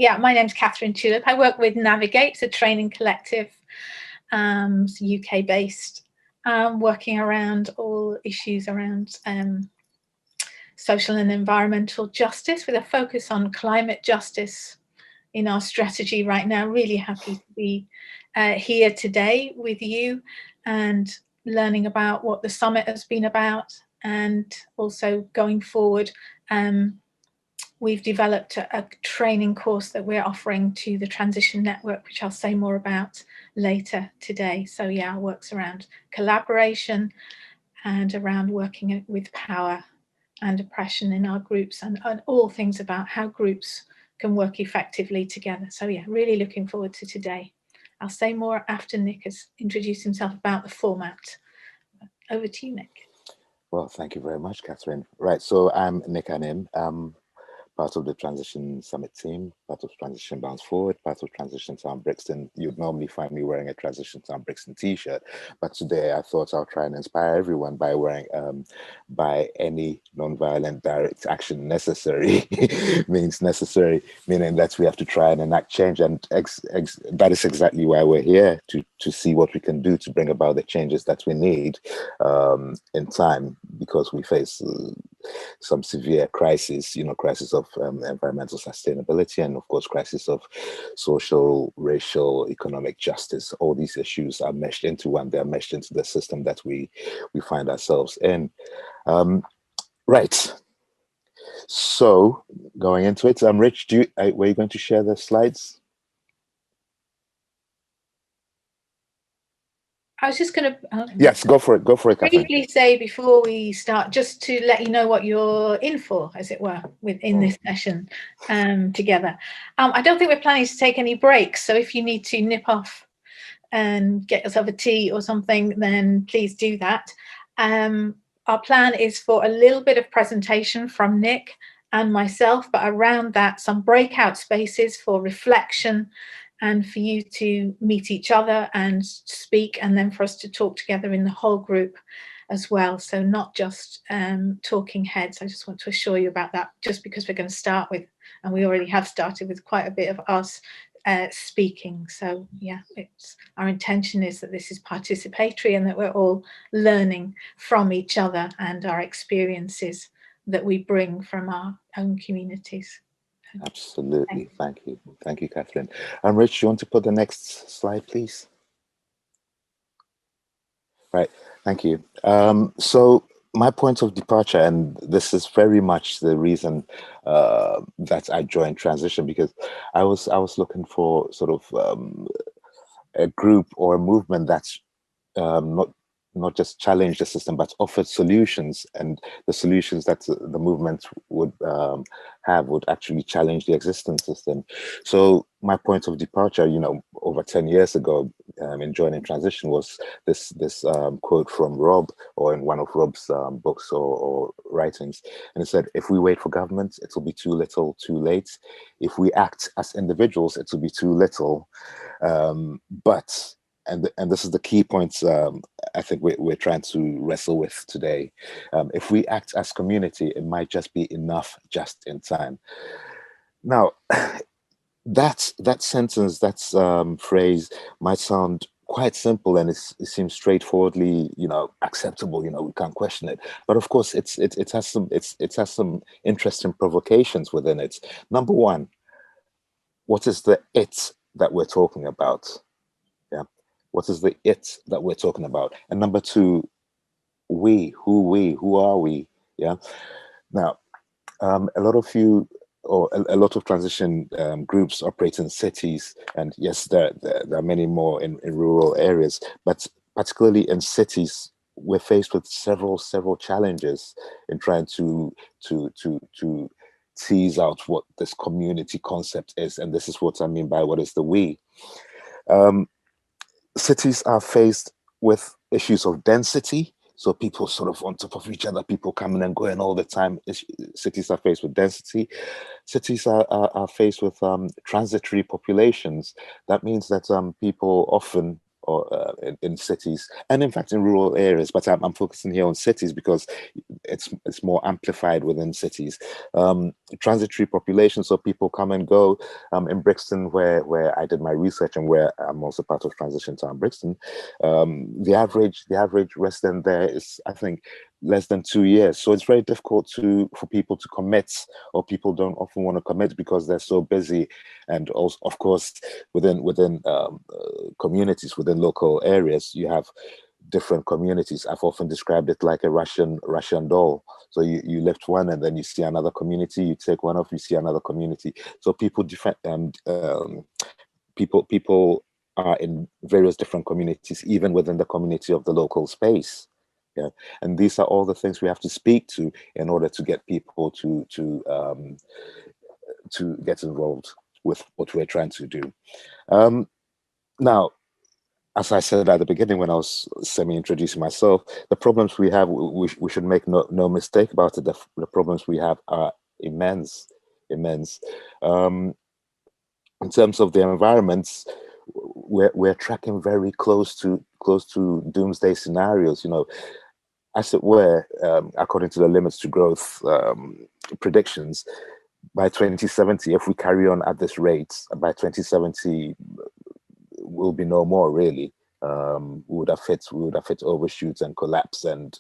yeah, my name's Catherine Tulip. I work with Navigate, it's a training collective, UK based, working around all issues around social and environmental justice with a focus on climate justice in our strategy right now. Really happy to be here today with you and learning about what the summit has been about, and also going forward. We've developed a training course that we're offering to the Transition Network, which I'll say more about later today. So yeah, our work's around collaboration and around working with power and oppression in our groups, and all things about how groups can work effectively together. So yeah, really looking forward to today. I'll say more after Nick has introduced himself about the format. Over to you, Nick. Well, thank you very much, Catherine. Right, so I'm Nick Anim, part of the Transition Summit team, part of Transition Bounce Forward, part of Transition Town Brixton. You'd normally find me wearing a Transition Town Brixton t-shirt, but today I thought I'll try and inspire everyone by wearing, by any non-violent direct action necessary, means necessary, meaning that we have to try and enact change, and that is exactly why we're here, to see what we can do to bring about the changes that we need in time, because we face some severe crises, crisis of environmental sustainability, and of course, crisis of social, racial, economic justice. All these issues are meshed into one. They're meshed into the system that we find ourselves in. Right. So going into it, Rich, were you going to share the slides? I was just going to yes, go for it. Briefly say before we start, just to let you know what you're in for, as it were, within this session together. I don't think we're planning to take any breaks, so if you need to nip off and get yourself a tea or something, then please do that. Our plan is for a little bit of presentation from Nick and myself, but around that, some breakout spaces for reflection and for you to meet each other and speak, and then for us to talk together in the whole group as well. So not just talking heads. I just want to assure you about that, just because we're going to start with, and we already have started with, quite a bit of us speaking. So yeah, our intention is that this is participatory and that we're all learning from each other and our experiences that we bring from our own communities. Absolutely. Thank you, Catherine. Rich, you want to put the next slide, please? Right, thank you. So my point of departure, and this is very much the reason that I joined Transition, because I was looking for sort of a group or a movement that's not just challenge the system, but offered solutions, and the solutions that the movement would have would actually challenge the existing system. So my point of departure, over 10 years ago, in joining Transition, was this quote from Rob, or in one of Rob's books or writings, and it said, "If we wait for government, it will be too little, too late. If we act as individuals, it will be too little." But and this is the key points I think we're trying to wrestle with today. If we act as community, it might just be enough just in time. Now, that sentence, that phrase might sound quite simple, and it seems straightforwardly, acceptable. We can't question it. But of course, it has some interesting provocations within it. Number one, what is the it that we're talking about? Yeah. What is the it that we're talking about? And number two, who are we? Yeah. Now, a lot of you, or a lot of transition groups operate in cities, and yes, there are many more in rural areas, but particularly in cities, we're faced with several challenges in trying to tease out what this community concept is, and this is what I mean by what is the we. Cities are faced with issues of density, so people sort of on top of each other, people coming and going all the time. Cities are faced with density. Cities are faced with transitory populations. That means that people often, or in cities, and in fact in rural areas, but I'm focusing here on cities because it's more amplified within cities. transitory population, so people come and go. In Brixton, where I did my research and where I'm also part of Transition Town Brixton, the average resident there is, I think, less than 2 years. So it's very difficult for people to commit, or people don't often want to commit because they're so busy. And also, of course, within communities, within local areas, you have different communities. I've often described it like a Russian doll. So you lift one and then you see another community, you take one off, you see another community. So people people are in various different communities, even within the community of the local space. Yeah, and these are all the things we have to speak to in order to get people to get involved with what we're trying to do. Now, as I said at the beginning when I was semi-introducing myself, the problems we have, we should make no mistake about it. The problems we have are immense. In terms of the environments, we're tracking very close to doomsday scenarios. You know, as it were, according to the limits to growth predictions, by 2070, if we carry on at this rate, by 2070 will be no more really. We would have hit overshoots and collapse and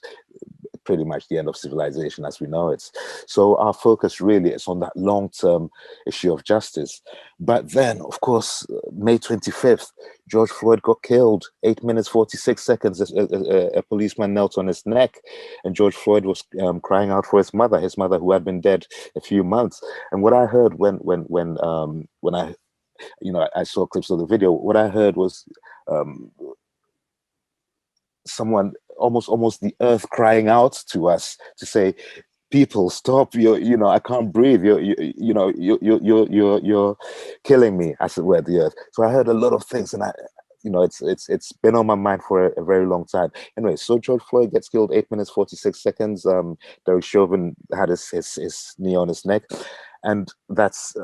pretty much the end of civilization as we know it. So our focus really is on that long-term issue of justice. But then, of course, May 25th, George Floyd got killed. 8 minutes 46 seconds. A policeman knelt on his neck, and George Floyd was crying out for his mother who had been dead a few months. And what I heard when I, you know, I saw clips of the video, what I heard was someone, almost the earth crying out to us to say, people, stop, you know, I can't breathe, you're killing me, as it were, the earth. So I heard a lot of things, and it's been on my mind for a very long time. Anyway, so George Floyd gets killed, 8 minutes 46 seconds. Derek Chauvin had his knee on his neck, and that's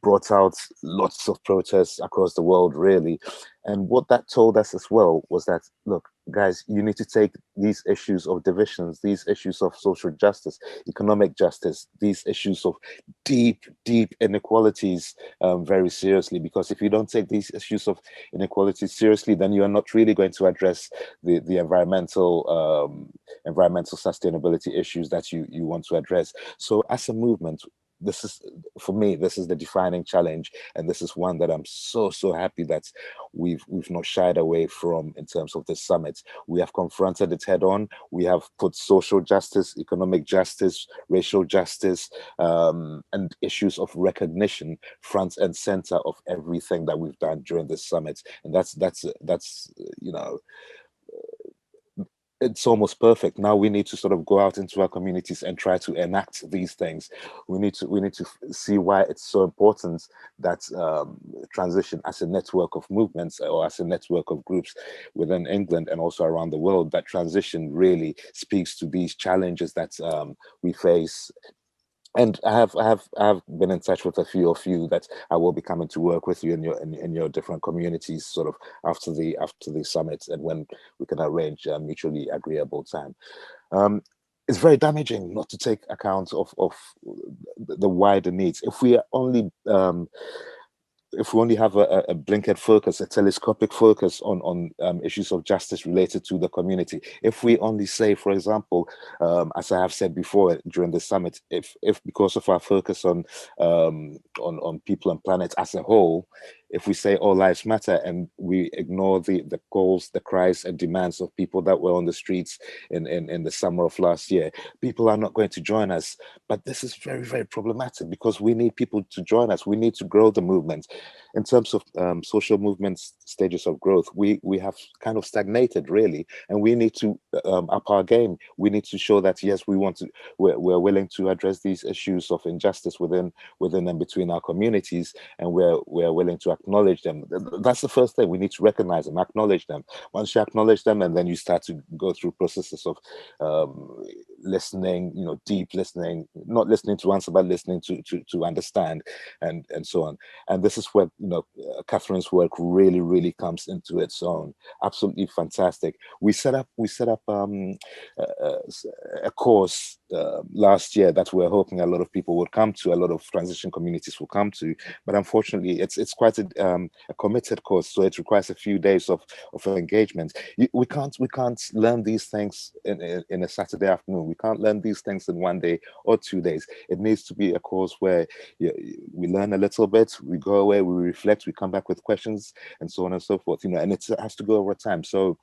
brought out lots of protests across the world, really. And what that told us as well was that, look, guys, you need to take these issues of divisions, these issues of social justice, economic justice, these issues of deep inequalities very seriously. Because if you don't take these issues of inequality seriously, then you are not really going to address the environmental sustainability issues that you want to address. So as a movement, this is, for me, this is the defining challenge, and this is one that I'm so happy that we've not shied away from in terms of this summit. We have confronted it head on. We have put social justice, economic justice, racial justice, and issues of recognition front and center of everything that we've done during this summit. And that's you know, it's almost perfect. Now we need to sort of go out into our communities and try to enact these things. We need to see why it's so important that transition as a network of movements, or as a network of groups within England and also around the world, that transition really speaks to these challenges that we face. And I have been in touch with a few of you that I will be coming to work with you in your different communities, sort of after the summit, and when we can arrange a mutually agreeable time. It's very damaging not to take account of the wider needs. If we only have a blinkered focus, a telescopic focus on issues of justice related to the community, if we only say, for example, as I have said before during the summit, if because of our focus on people and planet as a whole, if we say all lives matter and we ignore the calls, the cries and demands of people that were on the streets in the summer of last year, people are not going to join us. But this is very problematic, because we need people to join us. We need to grow the movement. In terms of social movements stages of growth, we have kind of stagnated, really, and we need to up our game. We need to show that, yes, we're willing to address these issues of injustice within and between our communities, and we're willing to acknowledge them. That's the first thing. We need to recognize them, acknowledge them. Once you acknowledge them, and then you start to go through processes of listening, deep listening, not listening to answer, but listening to understand, and so on. And this is where Catherine's work really, really comes into its own. Absolutely fantastic. We set up a course last year that we're hoping a lot of people would come to, a lot of transition communities will come to, but unfortunately it's quite a committed course, so it requires a few days of engagement. We can't learn these things in a Saturday afternoon. We can't learn these things in 1 day or 2 days. It needs to be a course where we learn a little bit, we go away, we reflect, we come back with questions, and so on and so forth. And it has to go over time. So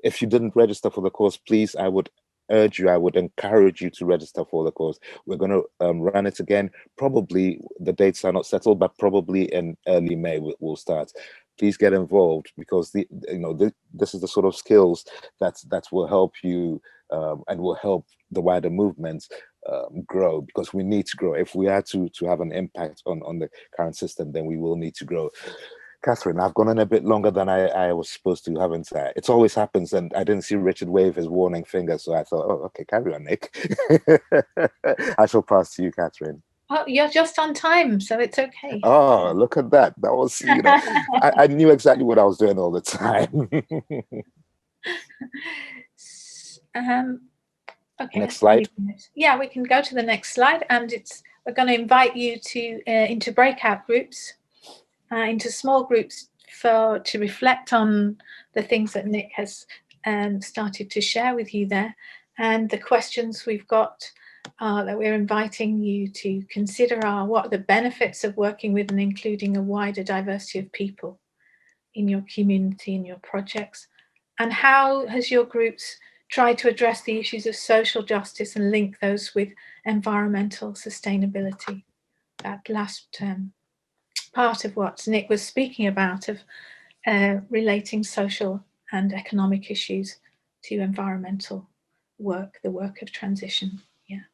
if you didn't register for the course, please, I would encourage you to register for the course. We're going to run it again. Probably the dates are not settled, but probably in early May we'll start. Please get involved, because this is the sort of skills that will help you and will help the wider movement grow, because we need to grow. If we are to have an impact on the current system, then we will need to grow. Catherine, I've gone on a bit longer than I was supposed to, haven't I? It always happens, and I didn't see Richard wave his warning finger, so I thought, oh, okay, carry on, Nick. I shall pass to you, Catherine. Oh, you're just on time, so it's okay. Oh, look at that. That was, I knew exactly what I was doing all the time. Okay. Next slide. Yeah, we can go to the next slide, and we're going to invite you into breakout groups. Into small groups to reflect on the things that Nick has started to share with you there, and the questions we've got that we're inviting you to consider are: what are the benefits of working with and including a wider diversity of people in your community, in your projects, and how has your groups tried to address the issues of social justice and link those with environmental sustainability? That last part of what Nick was speaking about, of relating social and economic issues to environmental work, the work of transition. Yeah.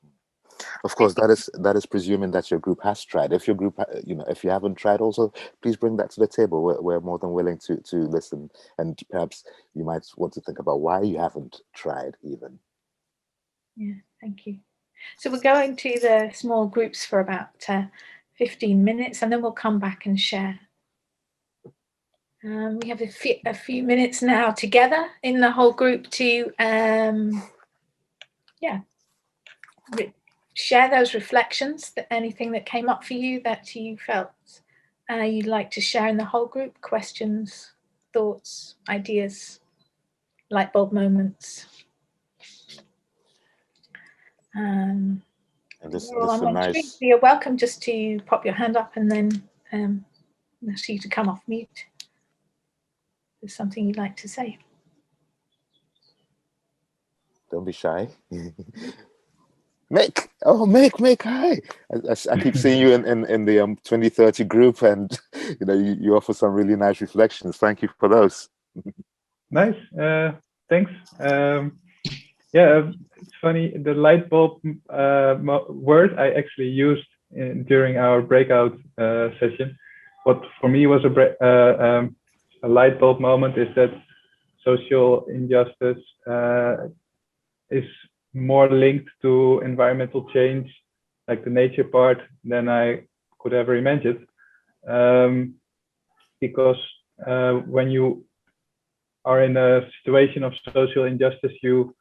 Of course, that is presuming that your group has tried. If your group, if you haven't tried, also please bring that to the table. We're more than willing to listen, and perhaps you might want to think about why you haven't tried even. Yeah, thank you. So we're going to the small groups for about 15 minutes, and then we'll come back and share. We have a few minutes now together in the whole group to share those reflections, anything that came up for you that you felt you'd like to share in the whole group, questions, thoughts, ideas, light bulb moments. And this is nice. You're welcome just to pop your hand up, and then ask you to come off mute. There's something you'd like to say. Don't be shy. Mick, hi. I keep seeing you in the 2030 group, and you offer some really nice reflections. Thank you for those. Nice, thanks. Yeah, it's funny, the light bulb word I actually used during our breakout session. What for me was a light bulb moment is that social injustice is more linked to environmental change, like the nature part, than I could ever imagine. Because when you are in a situation of social injustice, you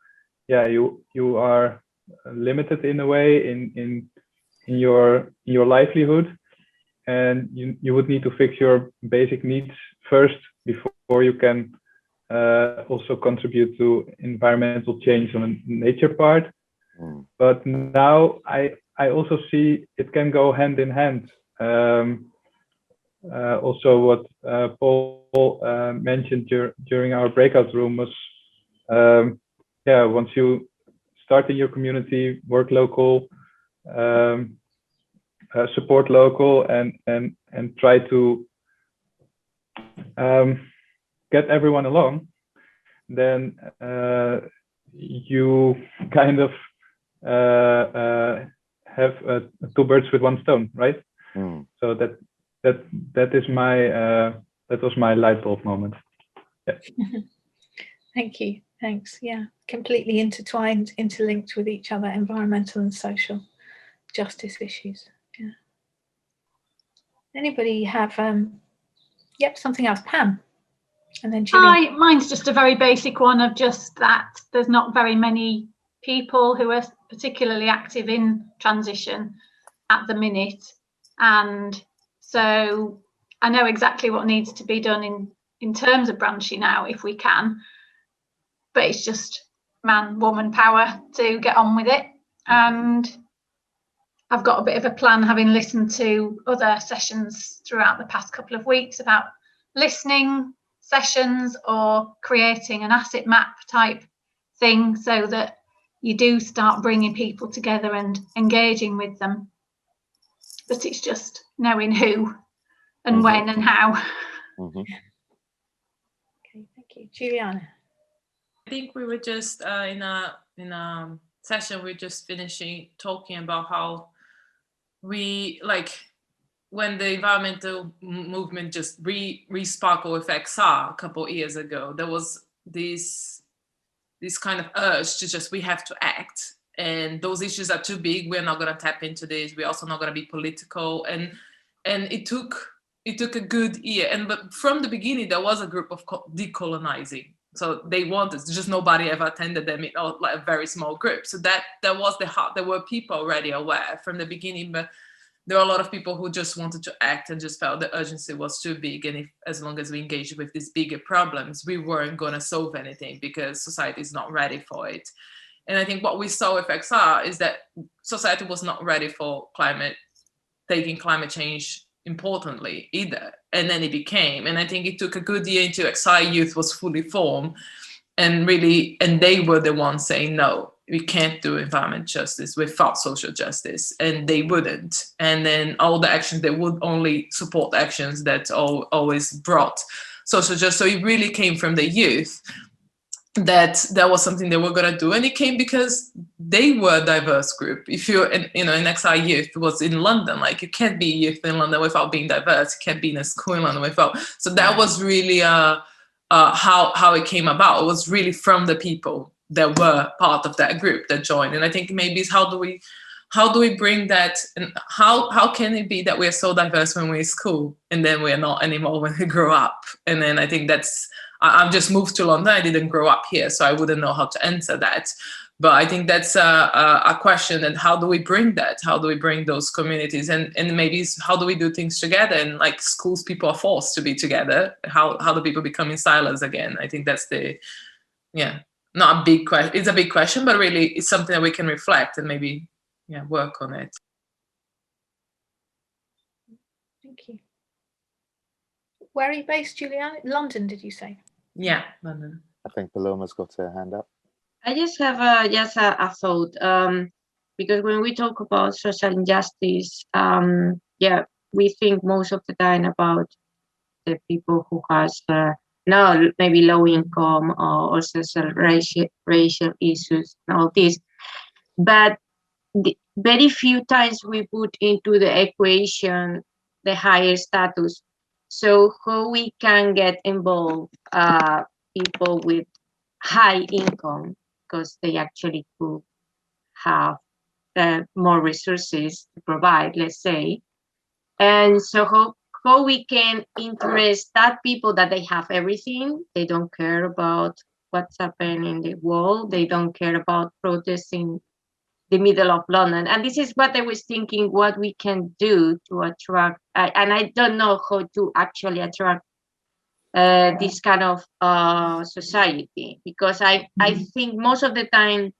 are limited in a way in your livelihood, and you would need to fix your basic needs first before you can also contribute to environmental change on the nature part. But now I also see it can go hand in hand. Also what Paul mentioned during our breakout room was, once you start in your community, work local, support local, and try to get everyone along, then you kind of have two birds with one stone, right? So that is my that was my light bulb moment. Yeah. Thank you. Thanks. Yeah, completely intertwined, interlinked with each other, environmental and social justice issues. Yeah. Anybody have something else? Pam, and then Julie. Mine's just a very basic one of just that there's not very many people who are particularly active in transition at the minute, and so I know exactly what needs to be done in terms of branching out if we can, but it's just man, woman power to get on with it. And I've got a bit of a plan, having listened to other sessions throughout the past couple of weeks about listening sessions or creating an asset map type thing, so that you do start bringing people together and engaging with them. But it's just knowing who and when and how. Okay, thank you. Juliana. I think we were just in a session, we're just finishing talking about how we, like, when the environmental movement just re-sparkled with XR a couple of years ago, there was this kind of urge to just, we have to act, and those issues are too big, we're not going to tap into this, we're also not going to be political, and it took a good year, but from the beginning there was a group of decolonizing. So they wanted, just nobody ever attended them, like a very small group. So that was the heart. There were people already aware from the beginning, but there were a lot of people who just wanted to act and just felt the urgency was too big. And as long as we engaged with these bigger problems, we weren't going to solve anything because society is not ready for it. And I think what we saw with XR is that society was not ready for taking climate change importantly either, and then it became, and I think it took a good year until XI Youth was fully formed, and they were the ones saying, no, we can't do environment justice without social justice, and they wouldn't, and then all the actions, they would only support actions that always brought social justice. So it really came from the youth that was something they were going to do, and it came because they were a diverse group. If you're in XI Youth was in London, like, you can't be youth in London without being diverse, you can't be in a school in London without. So that was really how it came about. It was really from the people that were part of that group that joined. And I think maybe it's how do we bring that, and how can it be that we're so diverse when we're in school and then we're not anymore when we grow up? And then I think I've just moved to London. I didn't grow up here, so I wouldn't know how to answer that. But I think that's a question. And how do we bring that? How do we bring those communities? And maybe how do we do things together? And like schools, people are forced to be together. How do people become in silos again? I think that's not a big question. It's a big question, but really it's something that we can reflect and maybe work on it. Thank you. Where are you based, Juliana? London, did you say? Yeah, London. I think Paloma's got her hand up. I just have a thought, because when we talk about social injustice, we think most of the time about the people who has now maybe low income or social racial issues and all this, but very few times we put into the equation the higher status. So how we can get involved people with high income, because they actually could have more resources to provide, let's say. And so how we can interest that people that they have everything, they don't care about what's happening in the world, they don't care about protests in the middle of London. And this is what I was thinking, what we can do to attract, and I don't know how to actually attract this kind of society, because I think most of the time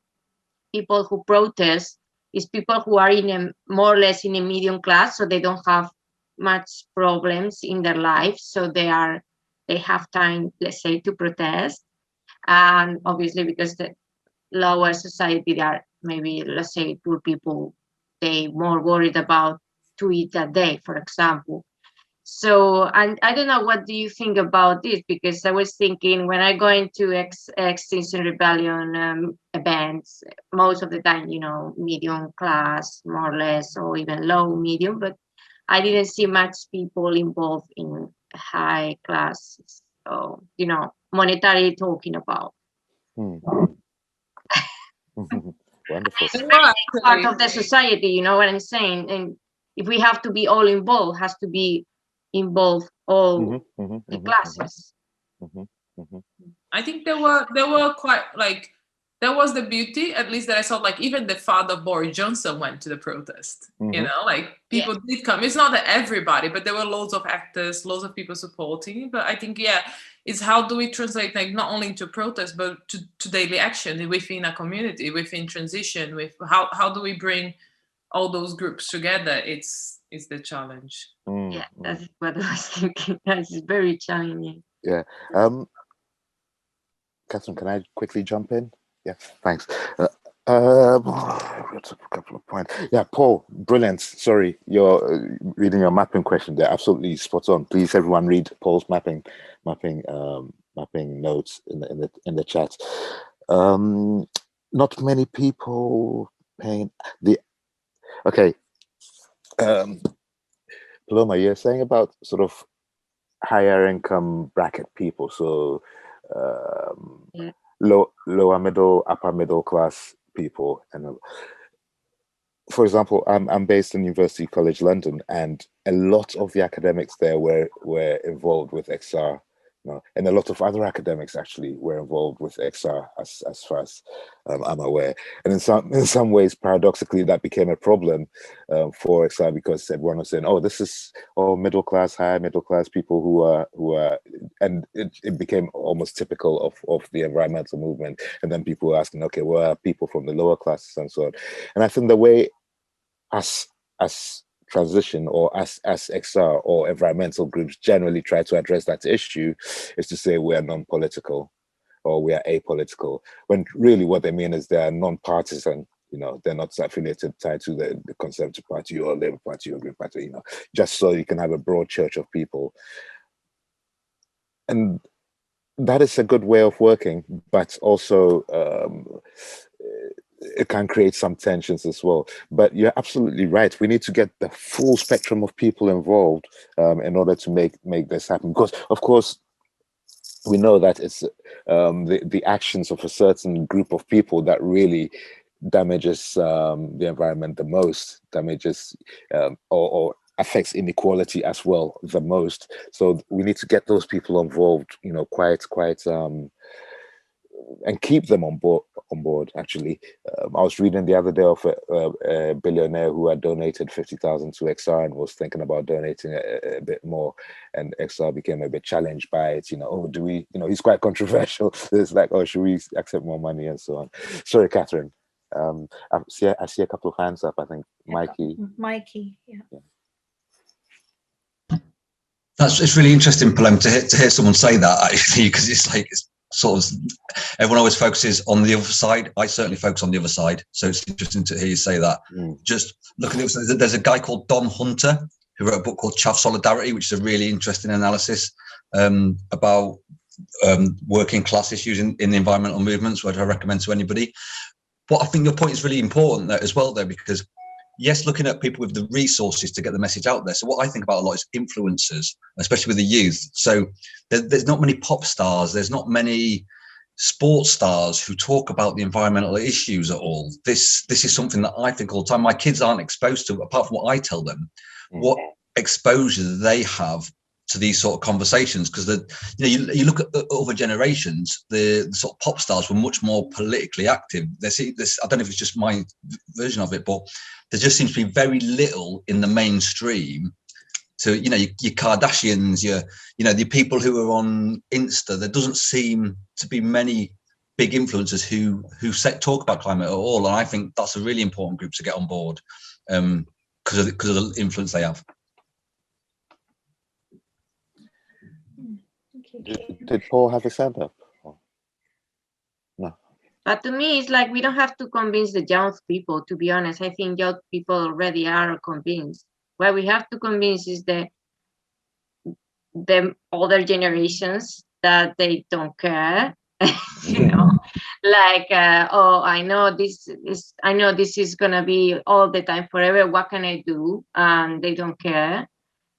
people who protest is people who are in a more or less in a medium class, so they don't have much problems in their life, so they have time, let's say, to protest. And obviously because the lower society, they are maybe, let's say, poor people, they more worried about to eat a day, for example. So, and I don't know, what do you think about this? Because I was thinking, when I go into Extinction Rebellion events, most of the time, medium class, more or less, or even low medium, but I didn't see much people involved in high class, so, monetary talking about. Wonderful. It's part of the society, you know what I'm saying? And if we have to be all involved, has to be involved all the classes. I think there were quite like, there was the beauty, at least that I saw, like even the father Boris Johnson went to the protest, you know, like people did come. It's not that everybody, but there were loads of actors, loads of people supporting. But I think, it's how do we translate, like not only to protest, but to daily action within a community, within transition, with how do we bring all those groups together? It's the challenge. Yeah, that's what I was thinking. That's very challenging. Yeah. Catherine, can I quickly jump in? Yeah, thanks. A couple of points. Yeah, Paul, brilliant. Sorry, you're reading your mapping question. They're absolutely spot on. Please, everyone, read Paul's mapping notes in the chat. Not many people paying the. Okay, Paloma, you're saying about sort of higher income bracket people, so lower middle, upper middle class people. And for example, I'm based in University College London, and a lot of the academics there were involved with XR, you know, and a lot of other academics actually were involved with XR as far as I'm aware. And in some ways, paradoxically, that became a problem for XR, because everyone was saying, "Oh, this is all middle class, higher middle class people who are," and it became almost typical of the environmental movement. And then people were asking, "Okay, well, are people from the lower classes and so on?" And I think the way as transition or as XR or environmental groups generally try to address that issue is to say we are non-political or we are apolitical, when really what they mean is they are non-partisan. You know, they're not affiliated, tied to the Conservative Party or Labour Party or Green Party, you know, just so you can have a broad church of people. And that is a good way of working, but also it can create some tensions as well. But you're absolutely right. We need to get the full spectrum of people involved in order to make this happen. Because, of course, we know that it's the actions of a certain group of people that really damages the environment the most, damages or affects inequality as well the most. So we need to get those people involved, you know, quite and keep them on board. Actually, I was reading the other day of a billionaire who had donated 50,000 to XR and was thinking about donating a bit more, and XR became a bit challenged by it. You know, oh, do we? You know, he's quite controversial. It's like, oh, should we accept more money and so on? Sorry, Catherine. I see a couple of hands up. I think Mikey. Yeah. It's really interesting, Paloma, to hear someone say that, actually, because it's like, it's sort of, everyone always focuses on the other side. I certainly focus on the other side. So it's interesting to hear you say that. Just look at it. There's a guy called Don Hunter who wrote a book called Chav Solidarity, which is a really interesting analysis about working class issues in the environmental movements, which I recommend to anybody. But I think your point is really important there as well, though, because yes, looking at people with the resources to get the message out there. So what I think about a lot is influencers, especially with the youth. So there's not many pop stars. There's not many sports stars who talk about the environmental issues at all. This is something that I think all the time my kids aren't exposed to, apart from what I tell them, what exposure they have to these sort of conversations. Because you look at the other generations, the sort of pop stars were much more politically active. I don't know if it's just my version of it, but there just seems to be very little in the mainstream to, you know, your Kardashians, the people who are on Insta. There doesn't seem to be many big influencers who talk about climate at all. And I think that's a really important group to get on board because of the influence they have. Did Paul have his hand up? No. But to me, it's like we don't have to convince the young people, to be honest. I think young people already are convinced. What we have to convince is the older generations that they don't care. You know, like, oh, I know this is gonna be all the time forever. What can I do? And they don't care.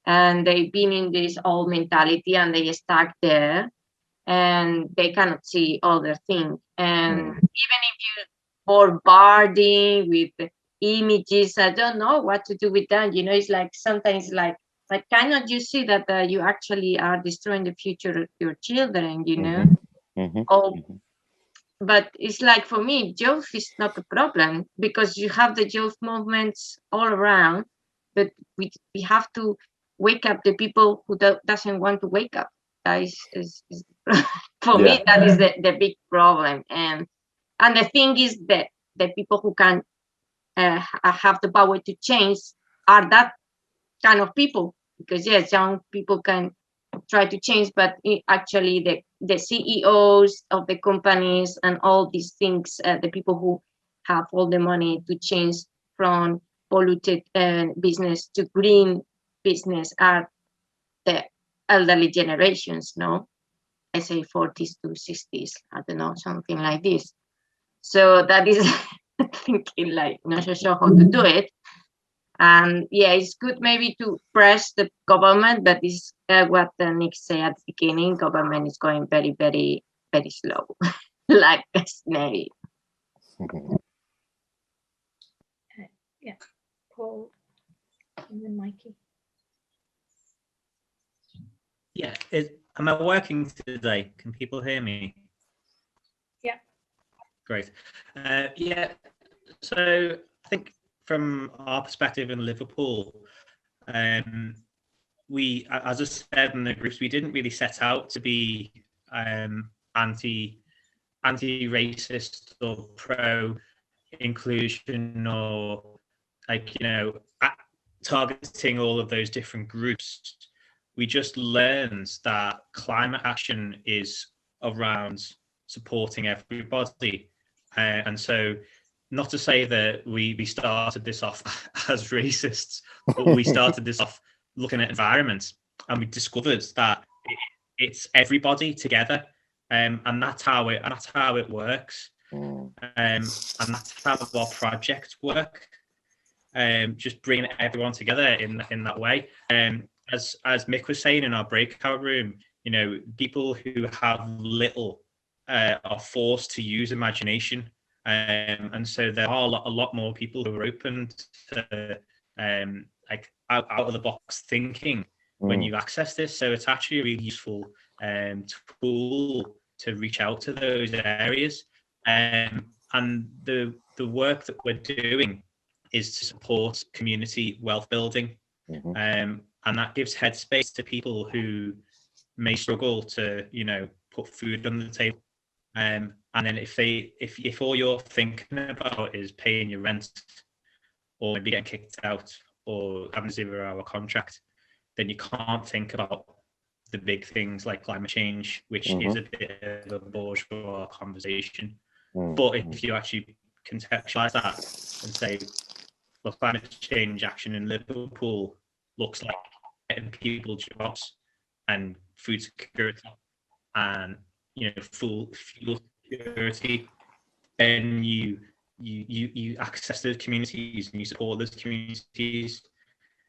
And they've been in this old mentality and they stuck there. and they cannot see other things. And even if you bombarding with images, I don't know what to do with that. You know, it's like sometimes like cannot you see that you actually are destroying the future of your children, you know? But it's like, for me, youth is not a problem, because you have the youth movements all around, but we have to wake up the people who doesn't want to wake up. That is for me, that is the big problem. And the thing is that the people who can have the power to change are that kind of people, because yes, young people can try to change, but actually the CEOs of the companies and all these things, the people who have all the money to change from polluted business to green business are the elderly generations, no? I say 40s to 60s, I don't know, something like this. So that is thinking like, not so sure how to do it. And yeah, it's good maybe to press the government, but it's what Nick said at the beginning, government is going very, very, very slow, like a snail. Yeah, Paul and then Mikey. Yeah, am I working today? Can people hear me? Yeah. Great. Yeah, so I think from our perspective in Liverpool, we, as I said in the groups, we didn't really set out to be anti-racist or pro-inclusion, or like, you know, targeting all of those different groups. We just learned that climate action is around supporting everybody, and so, not to say that we started this off as racists, but we started this off looking at environment, and we discovered that it's everybody together, and that's how it works, and that's how our projects work. Just bringing everyone together in that way. As Mick was saying in our breakout room, you know, people who have little are forced to use imagination. And so there are a lot more people who are open to like out of the box thinking when you access this. So it's actually a really useful tool to reach out to those areas. And the work that we're doing is to support community wealth building. And that gives headspace to people who may struggle to, you know, put food on the table. And then if all you're thinking about is paying your rent, or maybe getting kicked out, or having a 0-hour contract, then you can't think about the big things like climate change, which is a bit of a bourgeois conversation. But if you actually contextualize that and say, well, climate change action in Liverpool looks like getting people jobs and food security and, you know, fuel security, and you access those communities and you support those communities,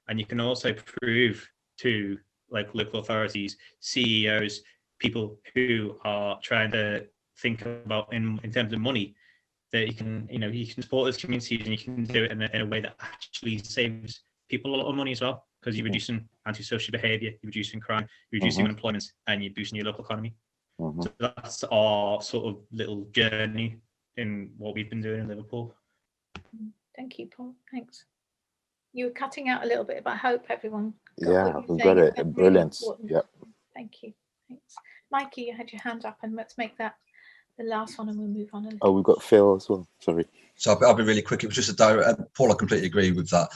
and you can also prove to like local authorities, CEOs, people who are trying to think about in terms of money, that you can support those communities, and you can do it in a way that actually saves people a lot of money as well, because you're reducing antisocial behaviour, you're reducing crime, you're reducing unemployment, and you're boosting your local economy. So that's our sort of little journey in what we've been doing in Liverpool. Thank you, Paul. Thanks. You were cutting out a little bit, but I hope everyone got it. Brilliant. Yep. Thank you. Thanks. Mikey, you had your hand up, and let's make that the last one and we'll move on a little. Oh, we've got Phil as well. Sorry. So I'll be really quick. It was just a direct, Paul, I completely agree with that.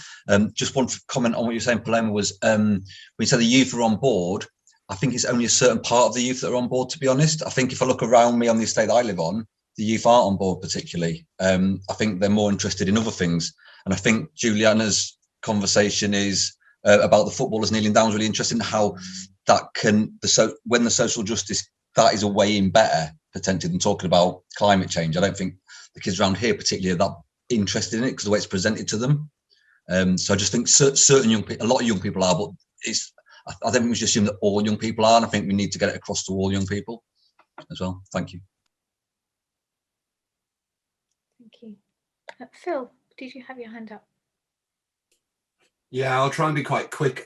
Just one comment on what you're saying, Paloma, was when you say the youth are on board, I think it's only a certain part of the youth that are on board, to be honest. I think if I look around me on the estate that I live on, the youth aren't on board particularly. I think they're more interested in other things. And I think Juliana's conversation is about the footballers kneeling down is really interesting, how that can, when the social justice, that is a way in better potentially than talking about climate change. I don't think the kids around here particularly are that interested in it because the way it's presented to them. So I just think certain young people, a lot of young people are, but I don't think we should assume that all young people are, and I think we need to get it across to all young people. as well. Thank you. Thank you. Phil, did you have your hand up? Yeah, I'll try and be quite quick.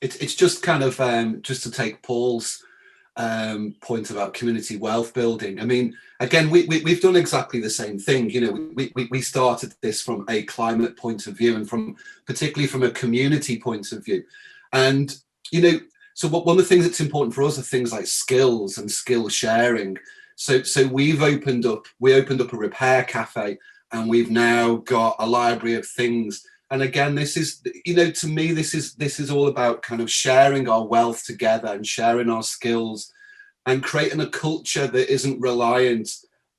It's just kind of just to take Paul's point about community wealth building. I mean, again, we've done exactly the same thing. You know, we started this from a climate point of view, and particularly from a community point of view. And you know, so one of the things that's important for us are things like skills and skill sharing. So we opened up a repair cafe, and we've now got a library of things. And again, this is, you know, to me, this is all about kind of sharing our wealth together and sharing our skills and creating a culture that isn't reliant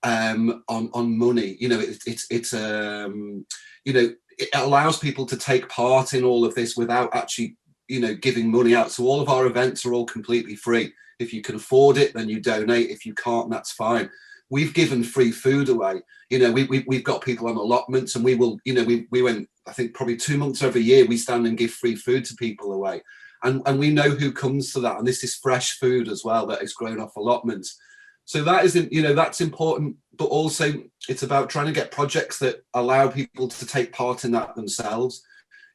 on money. You know, it's you know, it allows people to take part in all of this without actually, you know, giving money out. So all of our events are all completely free. If you can afford it, then you donate. If you can't, that's fine. We've given free food away. You know, we've got people on allotments, and we will, you know, we went, I think probably 2 months every year, we stand and give free food to people away. And we know who comes to that. And this is fresh food as well that is grown off allotments. So that isn't, you know, that's important, but also it's about trying to get projects that allow people to take part in that themselves,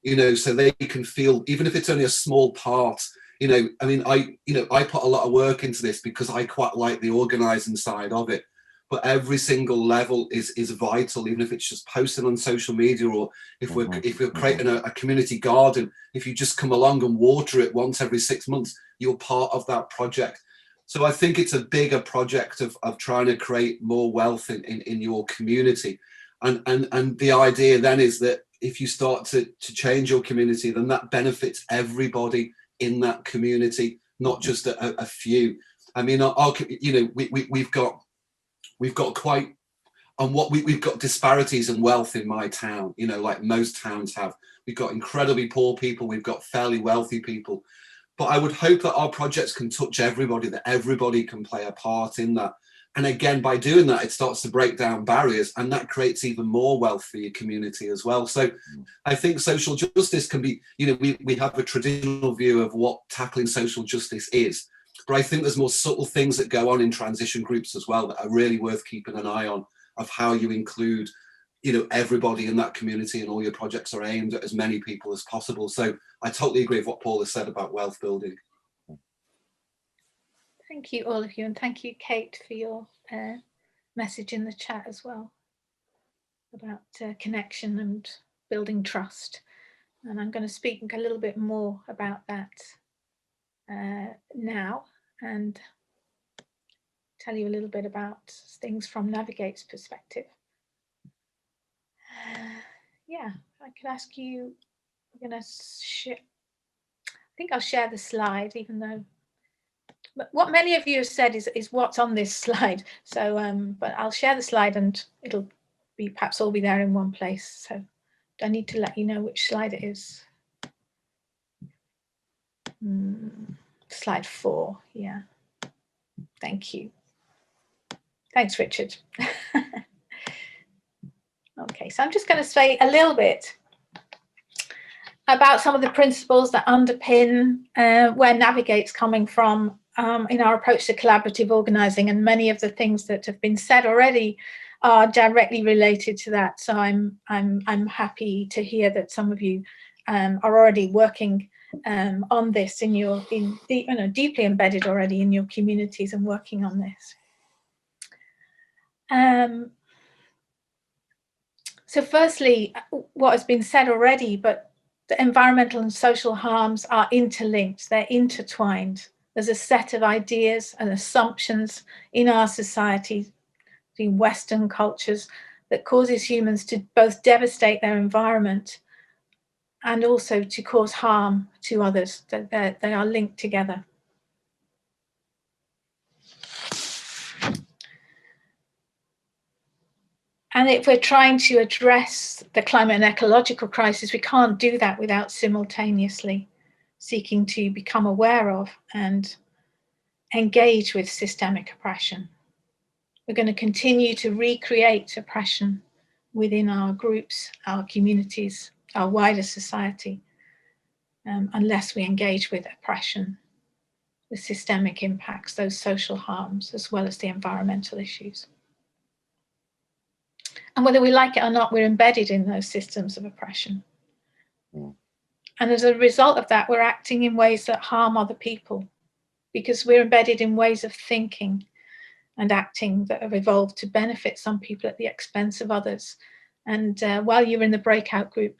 you know, so they can feel, even if it's only a small part, you know, I mean, I put a lot of work into this because I quite like the organising side of it. But every single level is vital, even if it's just posting on social media, or if we're creating a community garden. If you just come along and water it once every 6 months, you're part of that project. So I think it's a bigger project of trying to create more wealth in your community. And the idea then is that if you start to change your community, then that benefits everybody in that community, not just a few. I mean, you know, we've got quite, and what we've got disparities in wealth in my town, you know, like most towns have. We've got incredibly poor people, we've got fairly wealthy people. But I would hope that our projects can touch everybody, that everybody can play a part in that. And again, by doing that, it starts to break down barriers, and that creates even more wealth for your community as well. So I think social justice can be, you know, we have a traditional view of what tackling social justice is. But I think there's more subtle things that go on in transition groups as well that are really worth keeping an eye on, of how you include, you know, everybody in that community, and all your projects are aimed at as many people as possible. So I totally agree with what Paul has said about wealth building. Thank you, all of you, and thank you, Kate, for your message in the chat as well about connection and building trust. And I'm going to speak a little bit more about that now, and tell you a little bit about things from Navigate's perspective. Yeah, I could ask you, I'm going to share, I think I'll share the slide, even though what many of you have said is what's on this slide. So, but I'll share the slide, and it'll be perhaps all be there in one place. So I need to let you know which slide it is. Slide 4, yeah. Thank you. Thanks, Richard. Okay, so I'm just going to say a little bit about some of the principles that underpin where Navigate's coming from in our approach to collaborative organising, and many of the things that have been said already are directly related to that. So I'm happy to hear that some of you are already working on this deeply embedded already in your communities and working on this. So firstly, what has been said already, but the environmental and social harms are interlinked, they're intertwined. There's a set of ideas and assumptions in our society, in Western cultures, that causes humans to both devastate their environment and also to cause harm to others. They are linked together. And if we're trying to address the climate and ecological crisis, we can't do that without simultaneously seeking to become aware of and engage with systemic oppression. We're going to continue to recreate oppression within our groups, our communities, our wider society, unless we engage with oppression the systemic impacts, those social harms, as well as the environmental issues. And whether we like it or not, we're embedded in those systems of oppression. And as a result of that, we're acting in ways that harm other people, because we're embedded in ways of thinking and acting that have evolved to benefit some people at the expense of others. And while you were in the breakout group,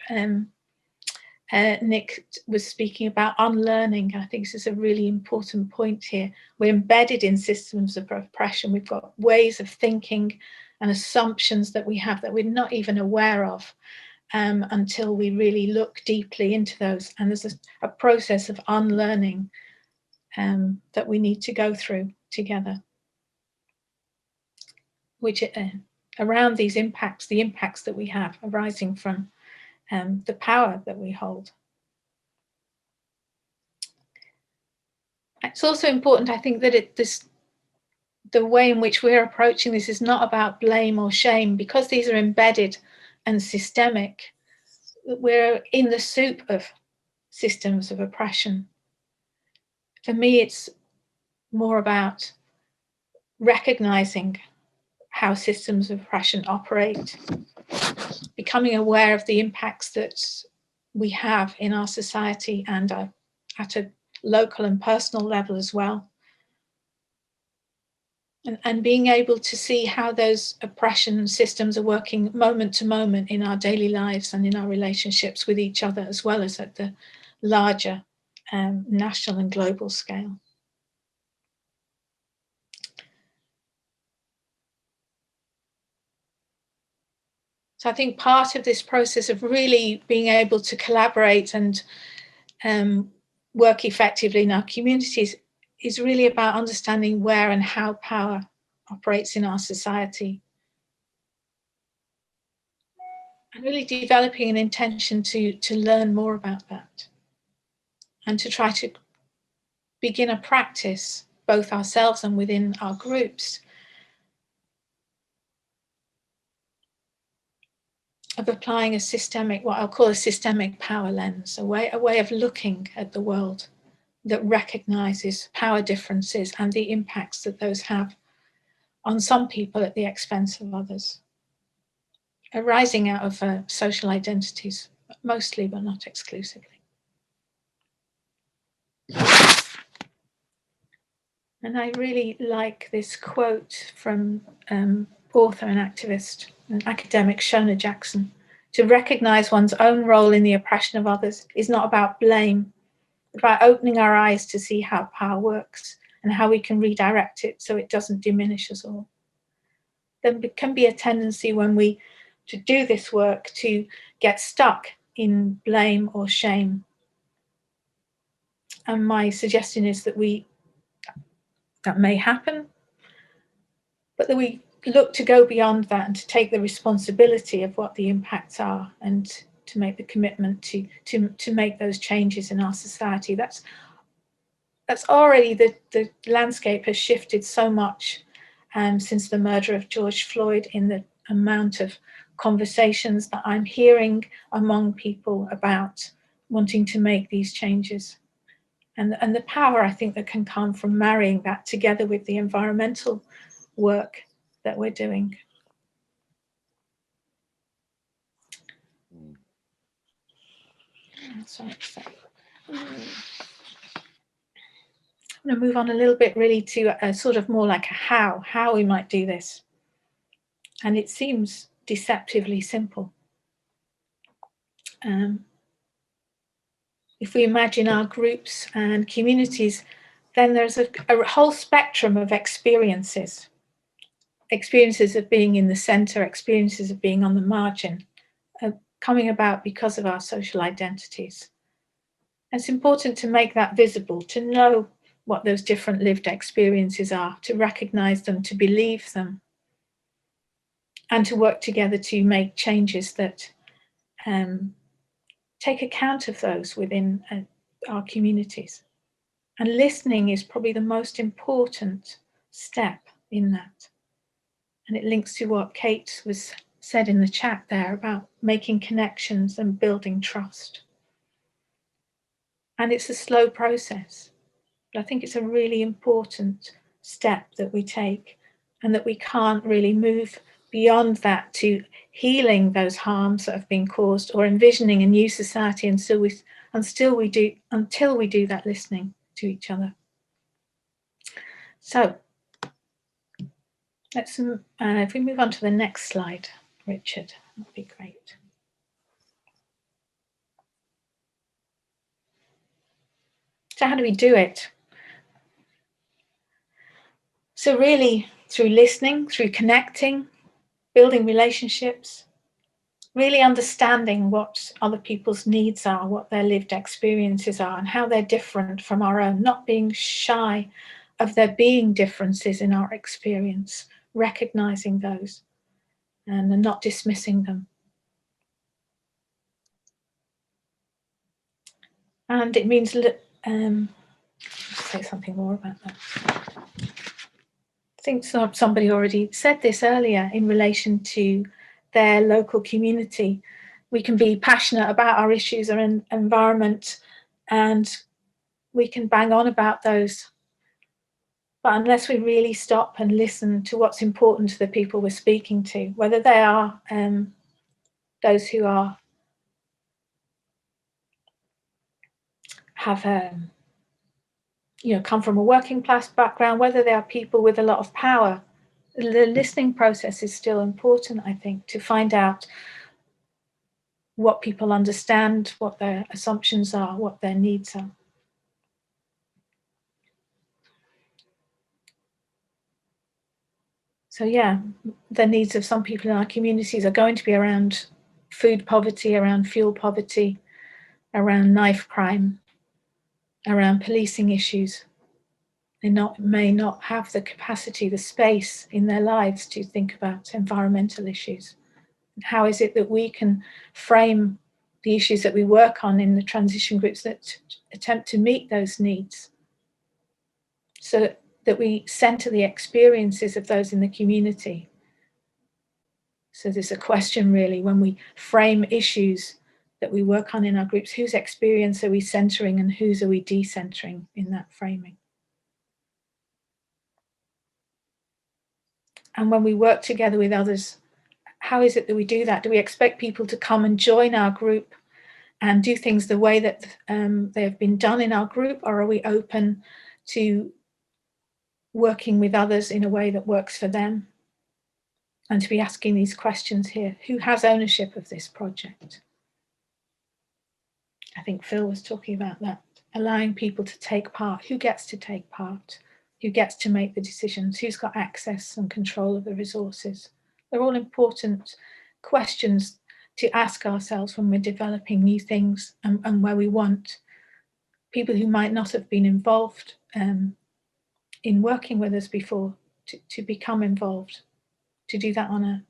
Nick was speaking about unlearning. I think this is a really important point here. We're embedded in systems of oppression. We've got ways of thinking and assumptions that we have that we're not even aware of until we really look deeply into those. And there's a process of unlearning that we need to go through together, which around these impacts, the impacts that we have arising from the power that we hold. It's also important, I think, that the way in which we're approaching this is not about blame or shame, because these are embedded and systemic. We're in the soup of systems of oppression. For me, it's more about recognizing how systems of oppression operate, becoming aware of the impacts that we have in our society and at a local and personal level as well. And being able to see how those oppression systems are working moment to moment in our daily lives and in our relationships with each other, as well as at the larger national and global scale. So I think part of this process of really being able to collaborate and work effectively in our communities is really about understanding where and how power operates in our society. And really developing an intention to learn more about that and to try to begin a practice, both ourselves and within our groups, of applying a systemic, what I'll call a systemic power lens, a way of looking at the world that recognizes power differences and the impacts that those have on some people at the expense of others, arising out of social identities, mostly but not exclusively. And I really like this quote from author and activist and academic Shona Jackson: to recognize one's own role in the oppression of others is not about blame, but about opening our eyes to see how power works and how we can redirect it so it doesn't diminish us all. There can be a tendency when we to do this work to get stuck in blame or shame. And my suggestion is that that may happen, but that we look to go beyond that and to take the responsibility of what the impacts are and to make the commitment to make those changes in our society. That's already, the landscape has shifted so much since the murder of George Floyd, in the amount of conversations that I'm hearing among people about wanting to make these changes. And the power, I think, that can come from marrying that together with the environmental work that we're doing. Sorry. I'm going to move on a little bit really to a sort of more like a how we might do this. And it seems deceptively simple. If we imagine our groups and communities, then there's a whole spectrum of experiences of being in the center, experiences of being on the margin, coming about because of our social identities. It's important to make that visible, to know what those different lived experiences are, to recognize them, to believe them, and to work together to make changes that take account of those within our communities. And listening is probably the most important step in that. And it links to what Kate was said in the chat there about making connections and building trust. And it's a slow process. But I think it's a really important step that we take, and that we can't really move beyond that to healing those harms that have been caused or envisioning a new society until we do that listening to each other. So let's if we move on to the next slide, Richard, that'd be great. So how do we do it? So really through listening, through connecting, building relationships, really understanding what other people's needs are, what their lived experiences are, and how they're different from our own, not being shy of there being differences in our experience, recognizing those and not dismissing them. And it means, say something more about that. I think somebody already said this earlier in relation to their local community. We can be passionate about our issues or environment, and we can bang on about those. But unless we really stop and listen to what's important to the people we're speaking to, whether they are those who have come from a working class background, whether they are people with a lot of power, the listening process is still important, I think, to find out what people understand, what their assumptions are, what their needs are. So yeah, the needs of some people in our communities are going to be around food poverty, around fuel poverty, around knife crime, around policing issues. They may not have the capacity, the space in their lives to think about environmental issues. And how is it that we can frame the issues that we work on in the transition groups that attempt to meet those needs, so that we center the experiences of those in the community? So there's a question really, when we frame issues that we work on in our groups, whose experience are we centering and whose are we decentering in that framing? And when we work together with others, how is it that we do that? Do we expect people to come and join our group and do things the way that they have been done in our group, or are we open to working with others in a way that works for them? And to be asking these questions here: who has ownership of this project? I think Phil was talking about that, allowing people to take part. Who gets to take part? Who gets to make the decisions? Who's got access and control of the resources? They're all important questions to ask ourselves when we're developing new things, and where we want people who might not have been involved in working with us before to become involved, to do that on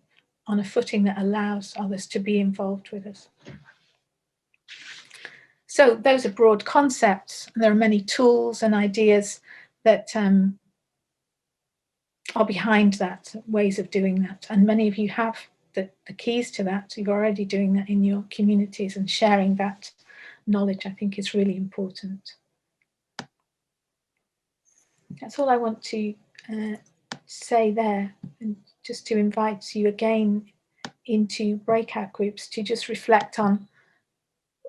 a footing that allows others to be involved with us. So those are broad concepts, and there are many tools and ideas that are behind that, ways of doing that. And many of you have the keys to that. You're already doing that in your communities, and sharing that knowledge, I think, is really important. That's all I want to say there, and just to invite you again into breakout groups to just reflect on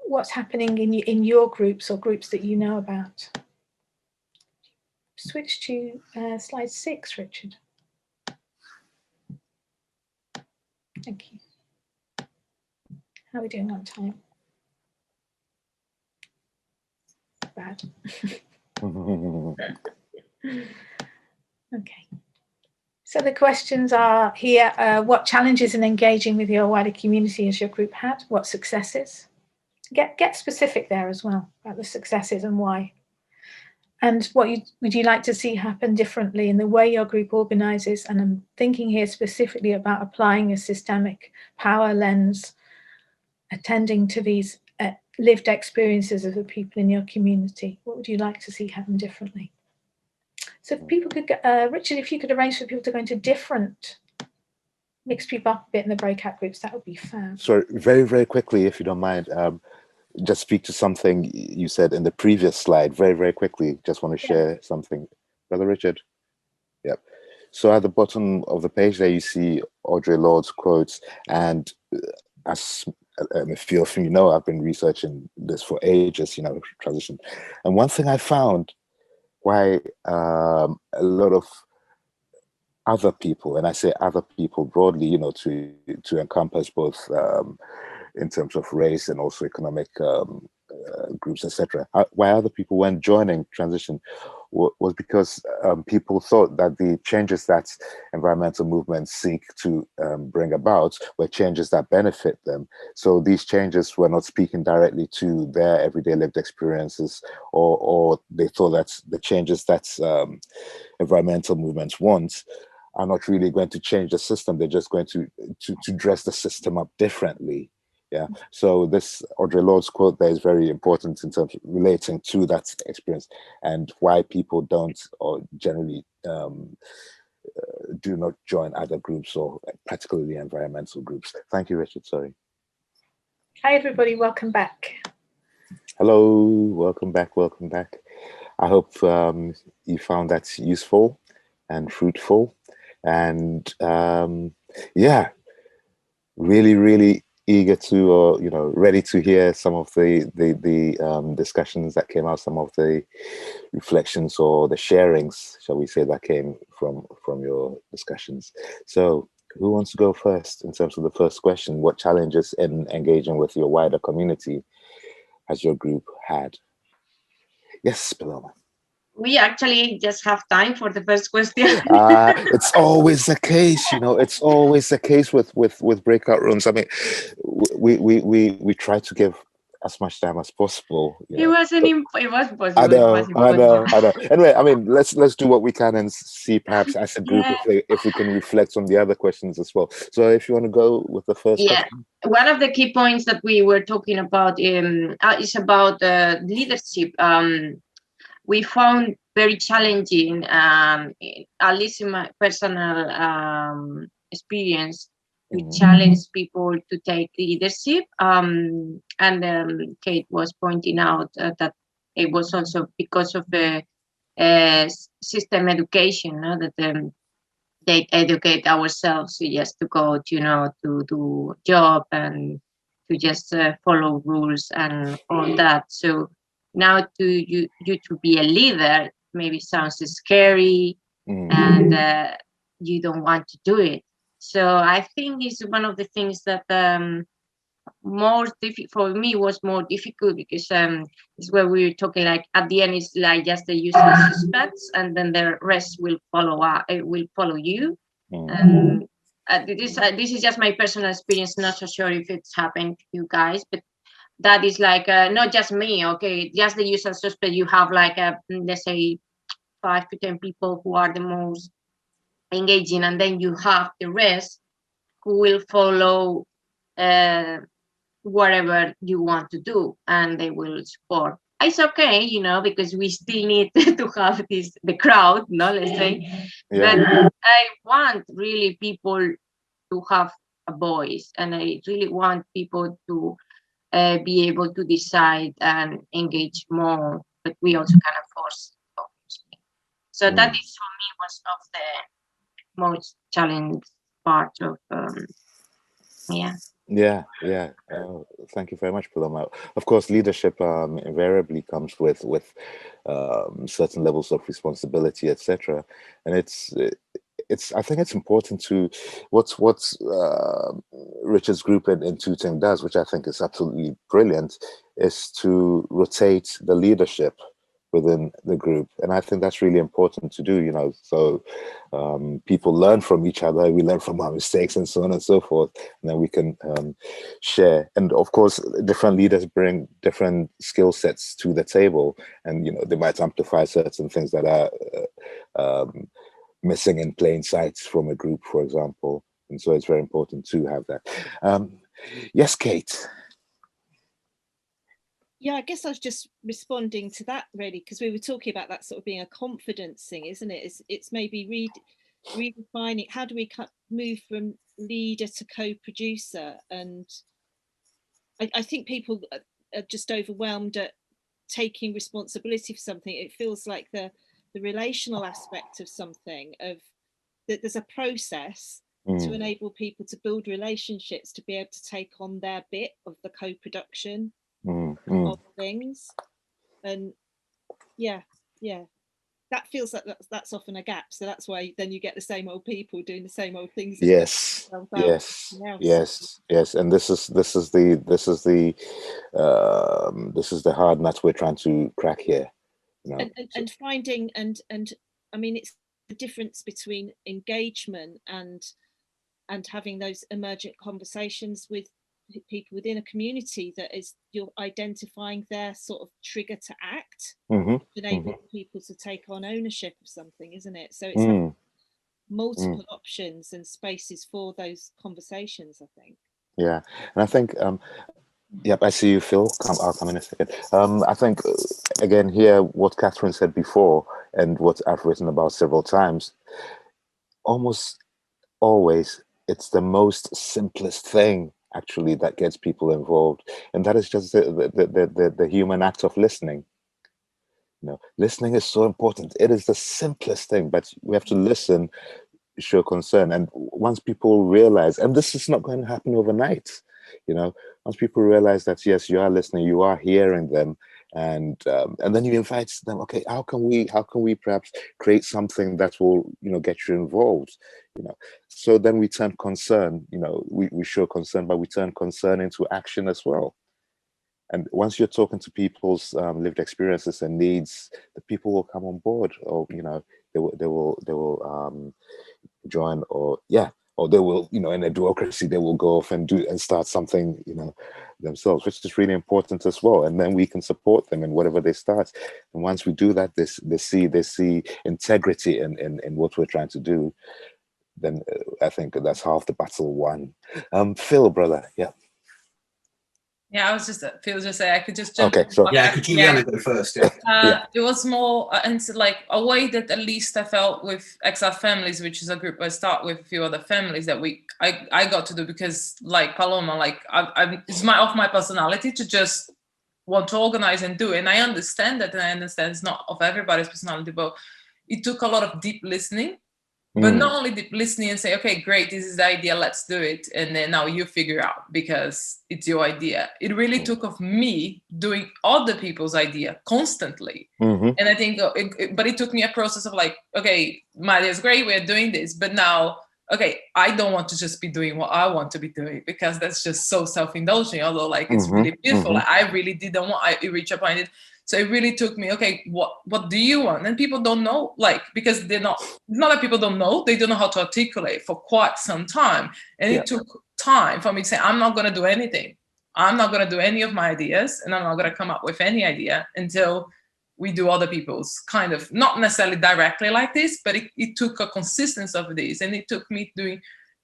what's happening in your groups or groups that you know about. Switch to slide 6, Richard. Thank you. How are we doing on time? Bad. Okay. So the questions are here: what challenges in engaging with your wider community has your group had? What successes? Get specific there as well about the successes and why. And what would you like to see happen differently in the way your group organises? And I'm thinking here specifically about applying a systemic power lens, attending to these lived experiences of the people in your community. What would you like to see happen differently? So if people could, Richard, if you could arrange for people to go into different, mix people up a bit in the breakout groups, that would be fab. So very, very quickly, if you don't mind, just speak to something you said in the previous slide very, very quickly. Just want to share something. Brother Richard? Yep. So at the bottom of the page there, you see Audre Lorde's quotes. And as a few of you know, I've been researching this for ages, you know, transition. And one thing I found why a lot of other people, and I say other people broadly, you know, to encompass both in terms of race and also economic groups, etc. Why other people weren't joining transition was because people thought that the changes that environmental movements seek to bring about were changes that benefit them. So these changes were not speaking directly to their everyday lived experiences, or they thought that the changes that environmental movements want are not really going to change the system. They're just going to dress the system up differently. Yeah. So this Audre Lorde's quote there is very important in terms of relating to that experience and why people don't, or generally do not join other groups, or particularly environmental groups. Thank you, Richard. Sorry. Hi, everybody. Welcome back. Hello. Welcome back. Welcome back. I hope you found that useful and fruitful. And yeah, really eager to, or you know, ready to hear some of the discussions that came out, some of the reflections or the sharings, shall we say, that came from your discussions. So who wants to go first in terms of the first question? What challenges in engaging with your wider community has your group had? Yes, Paloma. We actually just have time for the first question. It's always the case, you know. It's always the case with breakout rooms. I mean, we try to give as much time as possible. It was possible. I know. Anyway, I mean, let's do what we can and see, perhaps as a group, if we can reflect on the other questions as well. So, if you want to go with the first question. One of the key points that we were talking about is about leadership. We found very challenging, at least in my personal experience, to challenge people to take leadership. And Kate was pointing out that it was also because of the system education, that they educate ourselves just to go, to do job and to just follow rules and all that. So now to you to be a leader maybe sounds scary, and you don't want to do it. So I think it's one of the things that for me was more difficult, because it's where we were talking, like at the end it's like just the usual suspects, and then the rest will follow you. This is just my personal experience, not so sure if it's happened to you guys, but that is like not just me, okay, just the usual suspect. You have like let's say 5 to 10 people who are the most engaging, and then you have the rest who will follow whatever you want to do, and they will support. It's okay, because we still need to have the crowd, let's say. But I want really people to have a voice, and I really want people to be able to decide and engage more, but we also cannot force, obviously. So that is, for me, was of the most challenging part of Thank you very much, Paloma. Of course, leadership invariably comes with certain levels of responsibility, etc. And I think it's important to what's Richard's group in Tooting does, which I think is absolutely brilliant, is to rotate the leadership within the group. And I think that's really important to do, so people learn from each other, we learn from our mistakes and so on and so forth, and then we can share. And of course, different leaders bring different skill sets to the table, and they might amplify certain things that are missing in plain sight from a group, for example. And so it's very important to have that. Yes, Kate. Yeah, I guess I was just responding to that, really, because we were talking about that sort of being a confidence thing, isn't it? It's maybe redefining, how do we move from leader to co-producer? And I think people are just overwhelmed at taking responsibility for something. It feels like the relational aspect of something, of that there's a process to enable people to build relationships, to be able to take on their bit of the co-production of things. And yeah, that feels like that's often a gap. So that's why then you get the same old people doing the same old things. Yes. And this is the hard nut we're trying to crack here. You know? And finding and I mean, it's the difference between engagement and having those emergent conversations with people within a community, that is, you're identifying their sort of trigger to act, enabling people to take on ownership of something, isn't it? So it's multiple options and spaces for those conversations, I think. Yeah, and I think yep, I see you, Phil. I'll come in a second. I think again here, what Catherine said before and what I've written about several times, almost always it's the most simplest thing actually that gets people involved, and that is just the human act of listening. You know, listening is so important. It is the simplest thing, but we have to listen, show concern, and once people realize, and this is not going to happen overnight, you know, once people realize that yes, you are listening, you are hearing them, and then you invite them. Okay, how can we perhaps create something that will, you know, get you involved, you know? So then we turn concern, you know, we show concern, but we turn concern into action as well. And once you're talking to people's lived experiences and needs, the people will come on board, or you know, they will join, or they will, you know, in a bureaucracy, they will go off and do and start something, you know, themselves, which is really important as well. And then we can support them in whatever they start. And once we do that, they see integrity in what we're trying to do. Then I think that's half the battle won. Phil, brother, yeah. Yeah, I was just Phil just say I could just jump. Okay, so could Juliana go first? It was more and like a way that at least I felt with XR Families, which is a group I start with a few other families that I got to do, because like Paloma, like it's my personality to just want to organize and do it. And I understand that, and I understand it's not of everybody's personality, but it took a lot of deep listening. But not only deep listening and say, okay, great, this is the idea, let's do it. And then now you figure out because it's your idea. It really took of me doing other people's idea constantly. And I think, but it took me a process of like, okay, my idea is great, we're doing this. But now, okay, I don't want to just be doing what I want to be doing, because that's just so self-indulging, although like it's really beautiful. Like, I really didn't want, I reach a point. So it really took me, okay, what do you want? And people don't know, like, because it's not that people don't know, they don't know how to articulate for quite some time. And it took time for me to say, I'm not going to do anything. I'm not going to do any of my ideas, and I'm not going to come up with any idea until we do other people's, kind of, not necessarily directly like this, but it took a consistency of this. And it took me doing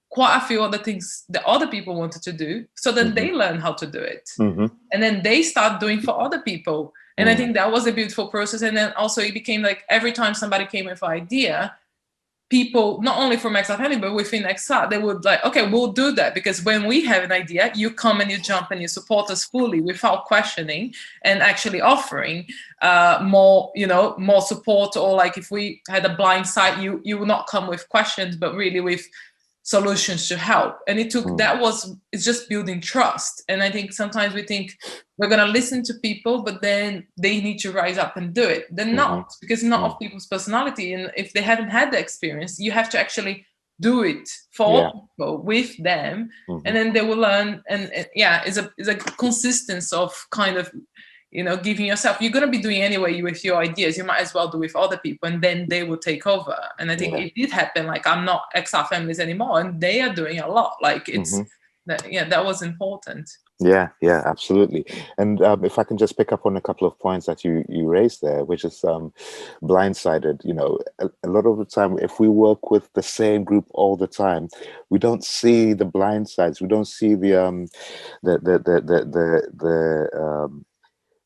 quite a few other things that other people wanted to do, so that they learn how to do it. And then they start doing for other people. And I think that was a beautiful process. And then also it became like every time somebody came with an idea, people, not only from XR Family, but within XR, they would like, okay, we'll do that. Because when we have an idea, you come and you jump and you support us fully without questioning, and actually offering more support. Or like if we had a blind side, you would not come with questions, but really with solutions to help. And it took, it's just building trust. And I think sometimes we think we're going to listen to people, but then they need to rise up and do it. They're not, because not of people's personality. And if they haven't had the experience, you have to actually do it for people, with them, and then they will learn. And it's a consistency of kind of, you know, giving yourself, you're going to be doing anyway with your ideas, you might as well do with other people, and then they will take over. And I think it did happen. Like, I'm not XR Families anymore, and they are doing a lot. Like, it's that was important. Yeah, absolutely. And if I can just pick up on a couple of points that you raised there, which is blindsided. You know, a lot of the time, if we work with the same group all the time, we don't see the blind sides. We don't see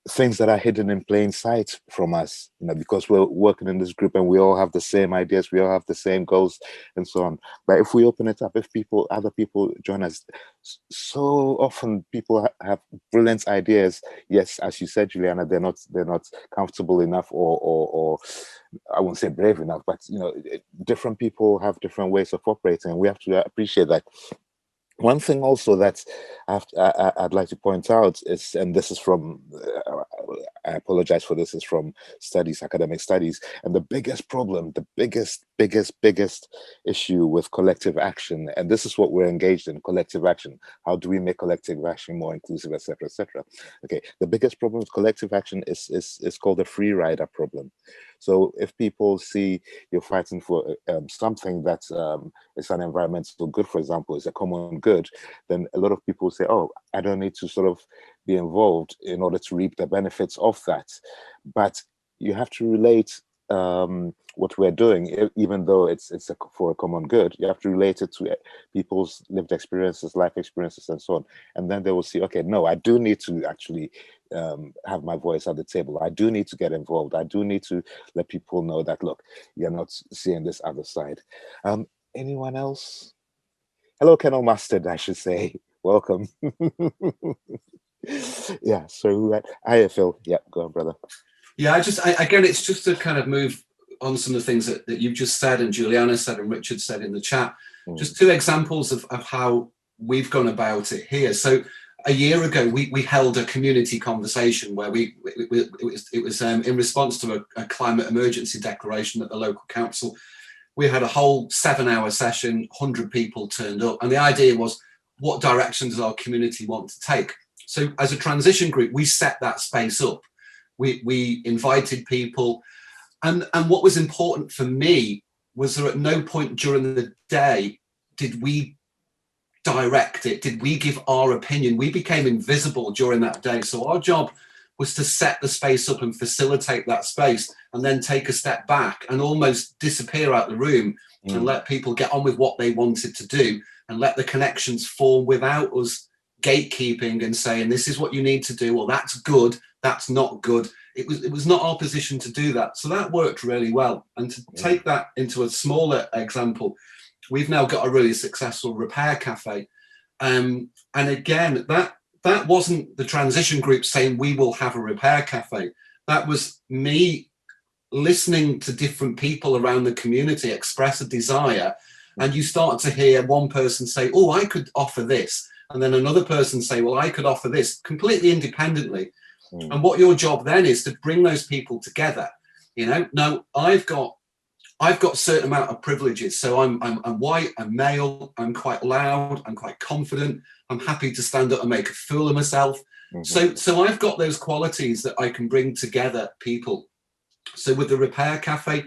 things that are hidden in plain sight from us, because we're working in this group and we all have the same ideas, we all have the same goals and so on. But if we open it up, if other people join us, so often people have brilliant ideas. Yes, as you said, Juliana, they're not comfortable enough, or I won't say brave enough, but different people have different ways of operating, and we have to appreciate that. One thing also that I'd like to point out is, and this is from, I apologize for this, is from studies, academic studies, and the biggest problem, the biggest issue with collective action, and this is what we're engaged in, collective action. How do we make collective action more inclusive, etc., etc.? Okay, the biggest problem with collective action is called the free rider problem. So if people see you're fighting for something that is an environmental good, for example, is a common good, then a lot of people say, oh, I don't need to sort of be involved in order to reap the benefits of that. But you have to relate what we're doing, even though it's for a common good. You have to relate it to people's lived experiences, life experiences, and so on. And then they will see, okay, no, I do need to actually have my voice at the table. I do need to get involved. I do need to let people know that, look, you're not seeing this other side. Anyone else? Hello, Colonel Mustard, I should say. Welcome. Yeah, so hi, Phil. Yeah, go on, brother. Yeah, again, it's just to kind of move on some of the things that you've just said, and Juliana said, and Richard said in the chat. Just two examples of how we've gone about it here. So a year ago, we held a community conversation where it was in response to a climate emergency declaration at the local council. We had a whole 7-hour session, 100 people turned up, and the idea was, what direction does our community want to take? So as a transition group, we set that space up. We invited people, and what was important for me was that at no point during the day did we direct it, did we give our opinion. We became invisible during that day. So our job was to set the space up and facilitate that space, and then take a step back and almost disappear out the room and let people get on with what they wanted to do, and let the connections form without us gatekeeping and saying, this is what you need to do, or that's good, that's not good. It was not our position to do that. So that worked really well. And to take that into a smaller example, we've now got a really successful repair cafe. And again, that wasn't the transition group saying we will have a repair cafe. That was me listening to different people around the community express a desire. And you start to hear one person say, oh, I could offer this. And then another person say, well, I could offer this, completely independently. And what your job then is to bring those people together. Now I've got a certain amount of privileges. So I'm white, I'm male, I'm quite loud, I'm quite confident, I'm happy to stand up and make a fool of myself. So I've got those qualities that I can bring together people. So with the repair cafe,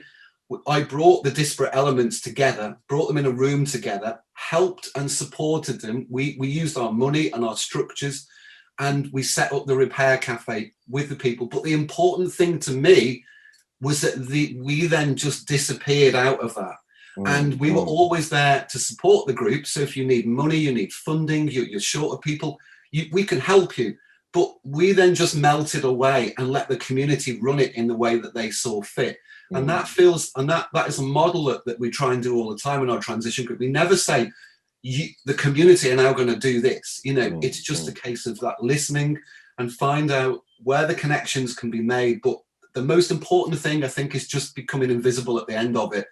I brought the disparate elements together, brought them in a room together, helped and supported them. We used our money and our structures, and we set up the repair cafe with the people. But the important thing to me was that we then just disappeared out of that. And we were always there to support the group. So if you need money, you need funding, you're short of people, we can help you. But we then just melted away and let the community run it in the way that they saw fit. And that is a model that we try and do all the time in our transition group. We never say, the community are now going to do this. It's just a case of that listening and find out where the connections can be made. But the most important thing, I think, is just becoming invisible at the end of it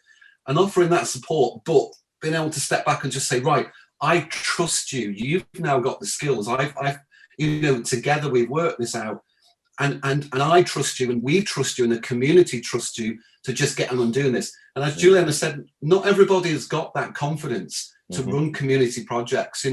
and offering that support, but being able to step back and just say, right, I trust you. You've now got the skills. Together we've worked this out, and I trust you, and we trust you, and the community trusts you to just get on and doing this. And as Juliana said, not everybody has got that confidence to run community projects,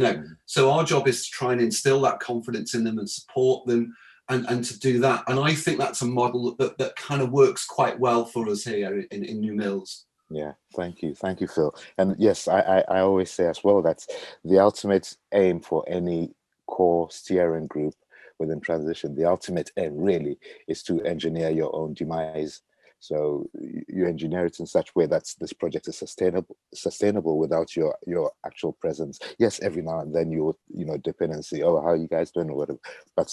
So our job is to try and instill that confidence in them and support them, and to do that. And I think that's a model that kind of works quite well for us here in New Mills. Yeah, thank you, Phil. And yes, I always say as well that the ultimate aim for any core steering group within transition, the ultimate aim really is to engineer your own demise. So you engineer it in such a way that this project is sustainable without your actual presence. Yes, every now and then you dip in and see, oh, how are you guys doing or whatever, but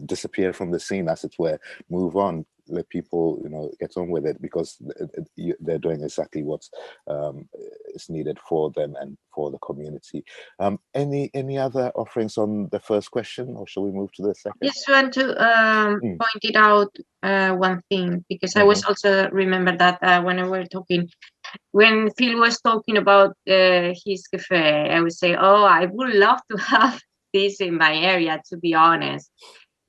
disappear from the scene, as it were, move on, let people get on with it, because they're doing exactly what is needed for them and for the community. Any other offerings on the first question, or shall we move to the second? Just want to point it out one thing, because I was also remember that when we were talking, when Phil was talking about his cafe, I would say, oh, I would love to have this in my area, to be honest.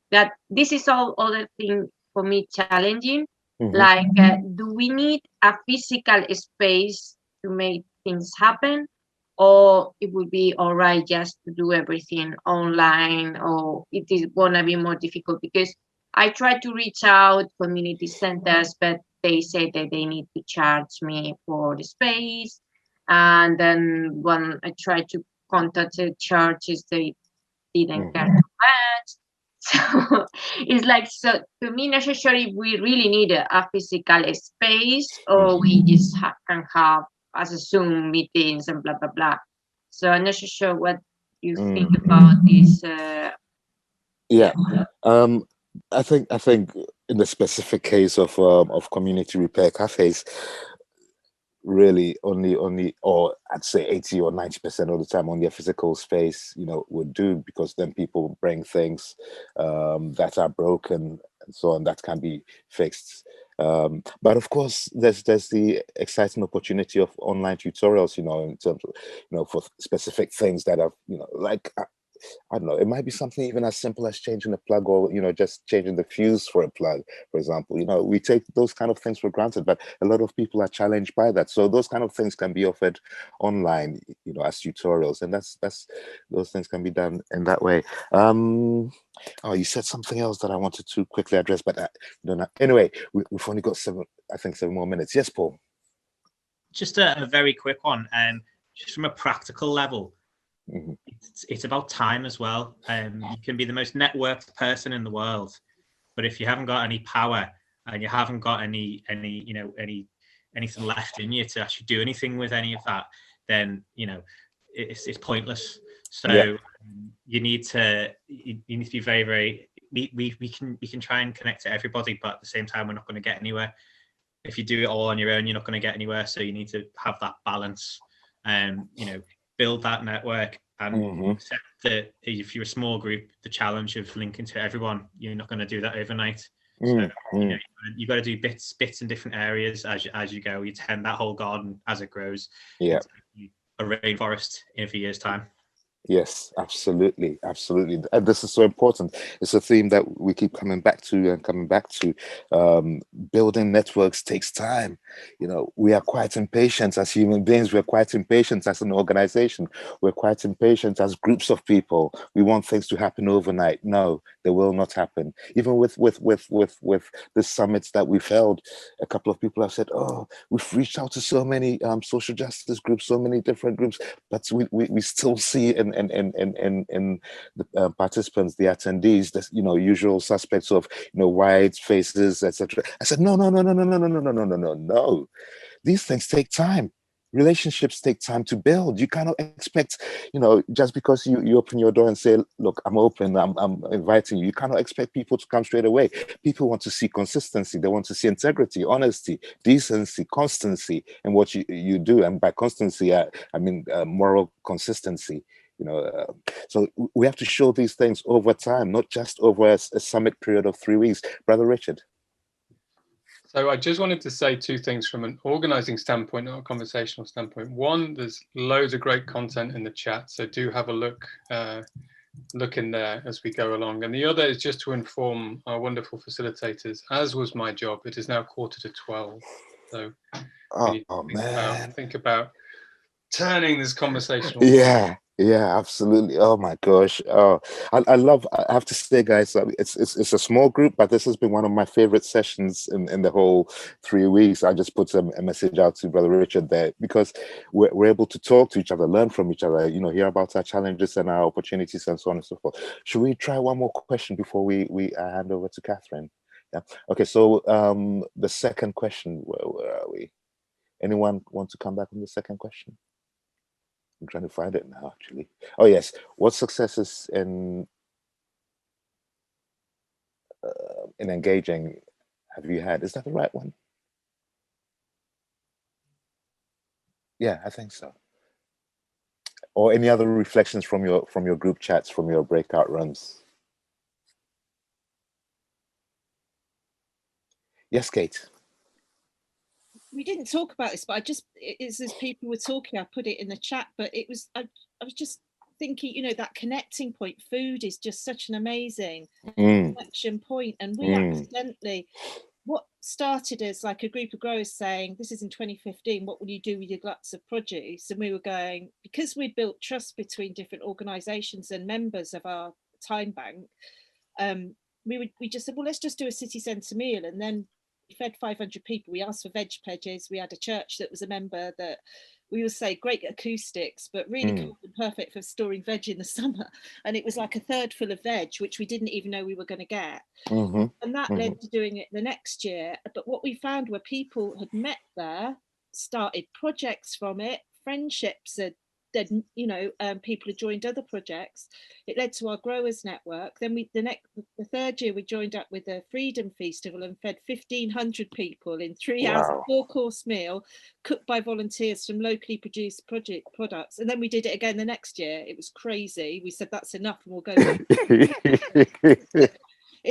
That this is all other thing for me challenging. Like, do we need a physical space to make things happen, or it would be all right just to do everything online, or it is gonna be more difficult? Because I try to reach out community centers, but they say that they need to charge me for the space. And then when I tried to contact the churches, they didn't care too much. So it's like, so to me, not sure if we really need a physical space, or we just can have as a Zoom meetings and blah blah blah. So I'm not sure what you think about this. I think in the specific case of community repair cafes, really only, or I'd say 80 or 90% of the time, only a physical space would do, because then people bring things that are broken and so on, that can be fixed. But of course, there's the exciting opportunity of online tutorials, in terms of for specific things that are like, I don't know, it might be something even as simple as changing a plug, or just changing the fuse for a plug, for example. We take those kind of things for granted, but a lot of people are challenged by that. So those kind of things can be offered online, as tutorials, and that's those things can be done in that way. Oh, you said something else that I wanted to quickly address, but anyway, we've only got 7 more minutes. Yes, Paul. Just a very quick one, just from a practical level. It's about time as well. You can be the most networked person in the world, but if you haven't got any power and you haven't got anything left in you to actually do anything with any of that, then it's pointless. So you need to be very, very. We can try and connect to everybody, but at the same time, we're not going to get anywhere. If you do it all on your own, you're not going to get anywhere. So you need to have that balance, build that network, and accept that if you're a small group, the challenge of linking to everyone, you're not going to do that overnight. So you've got to do bits in different areas as you go. You tend that whole garden as it grows. A rainforest in a few years' time. Yes, absolutely. And this is so important. It's a theme that we keep coming back to. Building networks takes time. We are quite impatient as human beings. We're quite impatient as an organization. We're quite impatient as groups of people. We want things to happen overnight. No, they will not happen. Even with the summits that we've held, a couple of people have said, oh, we've reached out to so many social justice groups, so many different groups, but we still see in the participants, the attendees, the usual suspects of white faces, etc. I said, no. These things take time. Relationships take time to build. You cannot expect, just because you open your door and say, look, I'm open, I'm inviting you. You cannot expect people to come straight away. People want to see consistency. They want to see integrity, honesty, decency, constancy in what you do. And by constancy, I mean moral consistency. So we have to show these things over time, not just over a summit period of 3 weeks. Brother Richard. So I just wanted to say 2 things from an organizing standpoint, not a conversational standpoint. One, there's loads of great content in the chat, so do have a look in there as we go along. And the other is just to inform our wonderful facilitators, as was my job, it is now 11:45. So think about turning this conversation. Yeah, absolutely. Oh my gosh. Oh, I have to say, guys, it's a small group, but this has been one of my favorite sessions in the whole 3 weeks. I just put a message out to Brother Richard there, because we're able to talk to each other, learn from each other, hear about our challenges and our opportunities and so on and so forth. Should we try one more question before we hand over to Catherine? Yeah. Okay. So the second question, where are we? Anyone want to come back on the second question? I'm trying to find it now, actually. Oh yes. What successes in engaging have you had? Is that the right one? Yeah, I think so. Or any other reflections from your group chats, from your breakout rooms? Yes, Kate. We didn't talk about this, but it's as people were talking, I put it in the chat, but I was just thinking, that connecting point, food is just such an amazing connection point. And we accidentally, what started as like a group of growers saying, this is in 2015, what will you do with your gluts of produce? And we were going, because we'd built trust between different organisations and members of our time bank, we just said, well, let's just do a city centre meal. And then we fed 500 people. We asked for veg pledges. We had a church that was a member that we would say great acoustics, but really cool and perfect for storing veg in the summer. And it was like a third full of veg, which we didn't even know we were going to get. And that led to doing it the next year. But what we found were people had met there, started projects from it, friendships had, people had joined other projects. It led to our growers network. Then the third year we joined up with a Freedom Festival and fed 1,500 people in 3 hours, a 4-course meal cooked by volunteers from locally produced products. And then we did it again the next year. It was crazy. We said that's enough and we'll go back.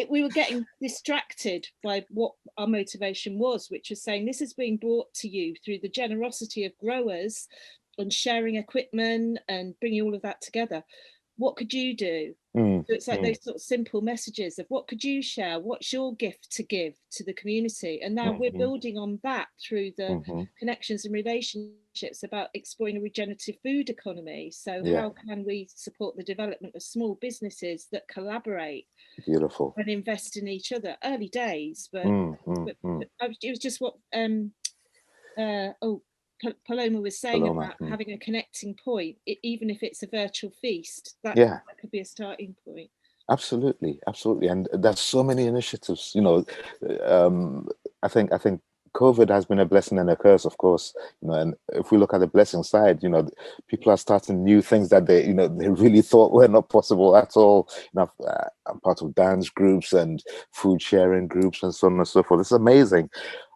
We were getting distracted by what our motivation was, which was saying this is being brought to you through the generosity of growers and sharing equipment and bringing all of that together. What could you do? So it's like those sort of simple messages of what could you share? What's your gift to give to the community? And now we're building on that through the connections and relationships about exploring a regenerative food economy. So how can we support the development of small businesses that collaborate? Beautiful. And invest in each other. Early days, but it was just what Paloma was saying about having a connecting point, even if it's a virtual feast, that could be a starting point. Absolutely. And there's so many initiatives. I think COVID has been a blessing and a curse, of course. And if we look at the blessing side, people are starting new things that they really thought were not possible at all. I'm part of dance groups and food sharing groups and so on and so forth. It's amazing.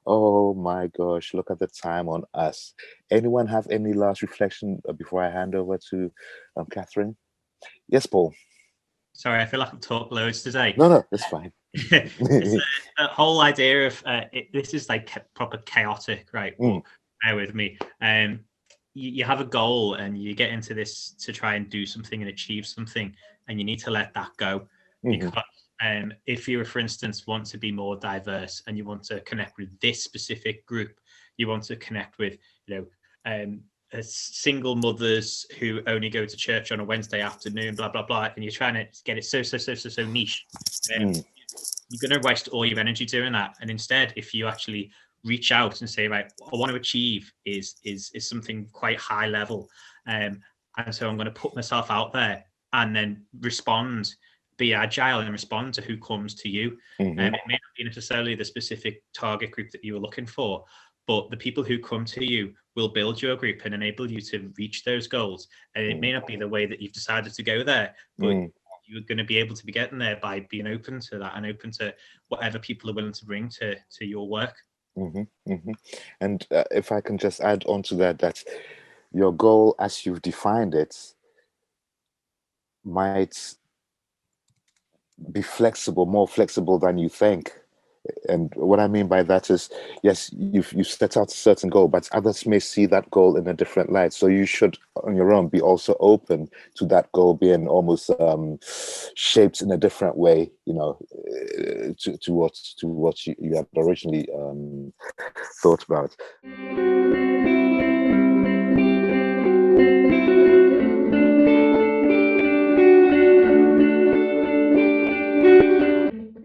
Oh my gosh, look at the time on us. Anyone have any last reflection before I hand over to Catherine? Yes, Paul. Sorry, I feel like I've talked loads today. No, it's fine. The whole idea of this is like proper chaotic, right? But bear with me. You have a goal and you get into this to try and do something and achieve something, and you need to let that go because if you, for instance, want to be more diverse and you want to connect with this specific group, you want to connect with, single mothers who only go to church on a Wednesday afternoon, blah, blah, blah, and you're trying to get it so niche, you're going to waste all your energy doing that. And instead, if you actually reach out and say, right, what I want to achieve is something quite high level. And so I'm going to put myself out there and then be agile and respond to who comes to you. It may not be necessarily the specific target group that you were looking for, but the people who come to you will build your group and enable you to reach those goals. And it may not be the way that you've decided to go there, but you're going to be able to be getting there by being open to that and open to whatever people are willing to bring to your work. And if I can just add on to that your goal as you've defined it might be more flexible than you think. And what I mean by that is, yes, you've set out a certain goal, but others may see that goal in a different light. So you should, on your own, be also open to that goal being almost shaped in a different way, to what you had originally thought about.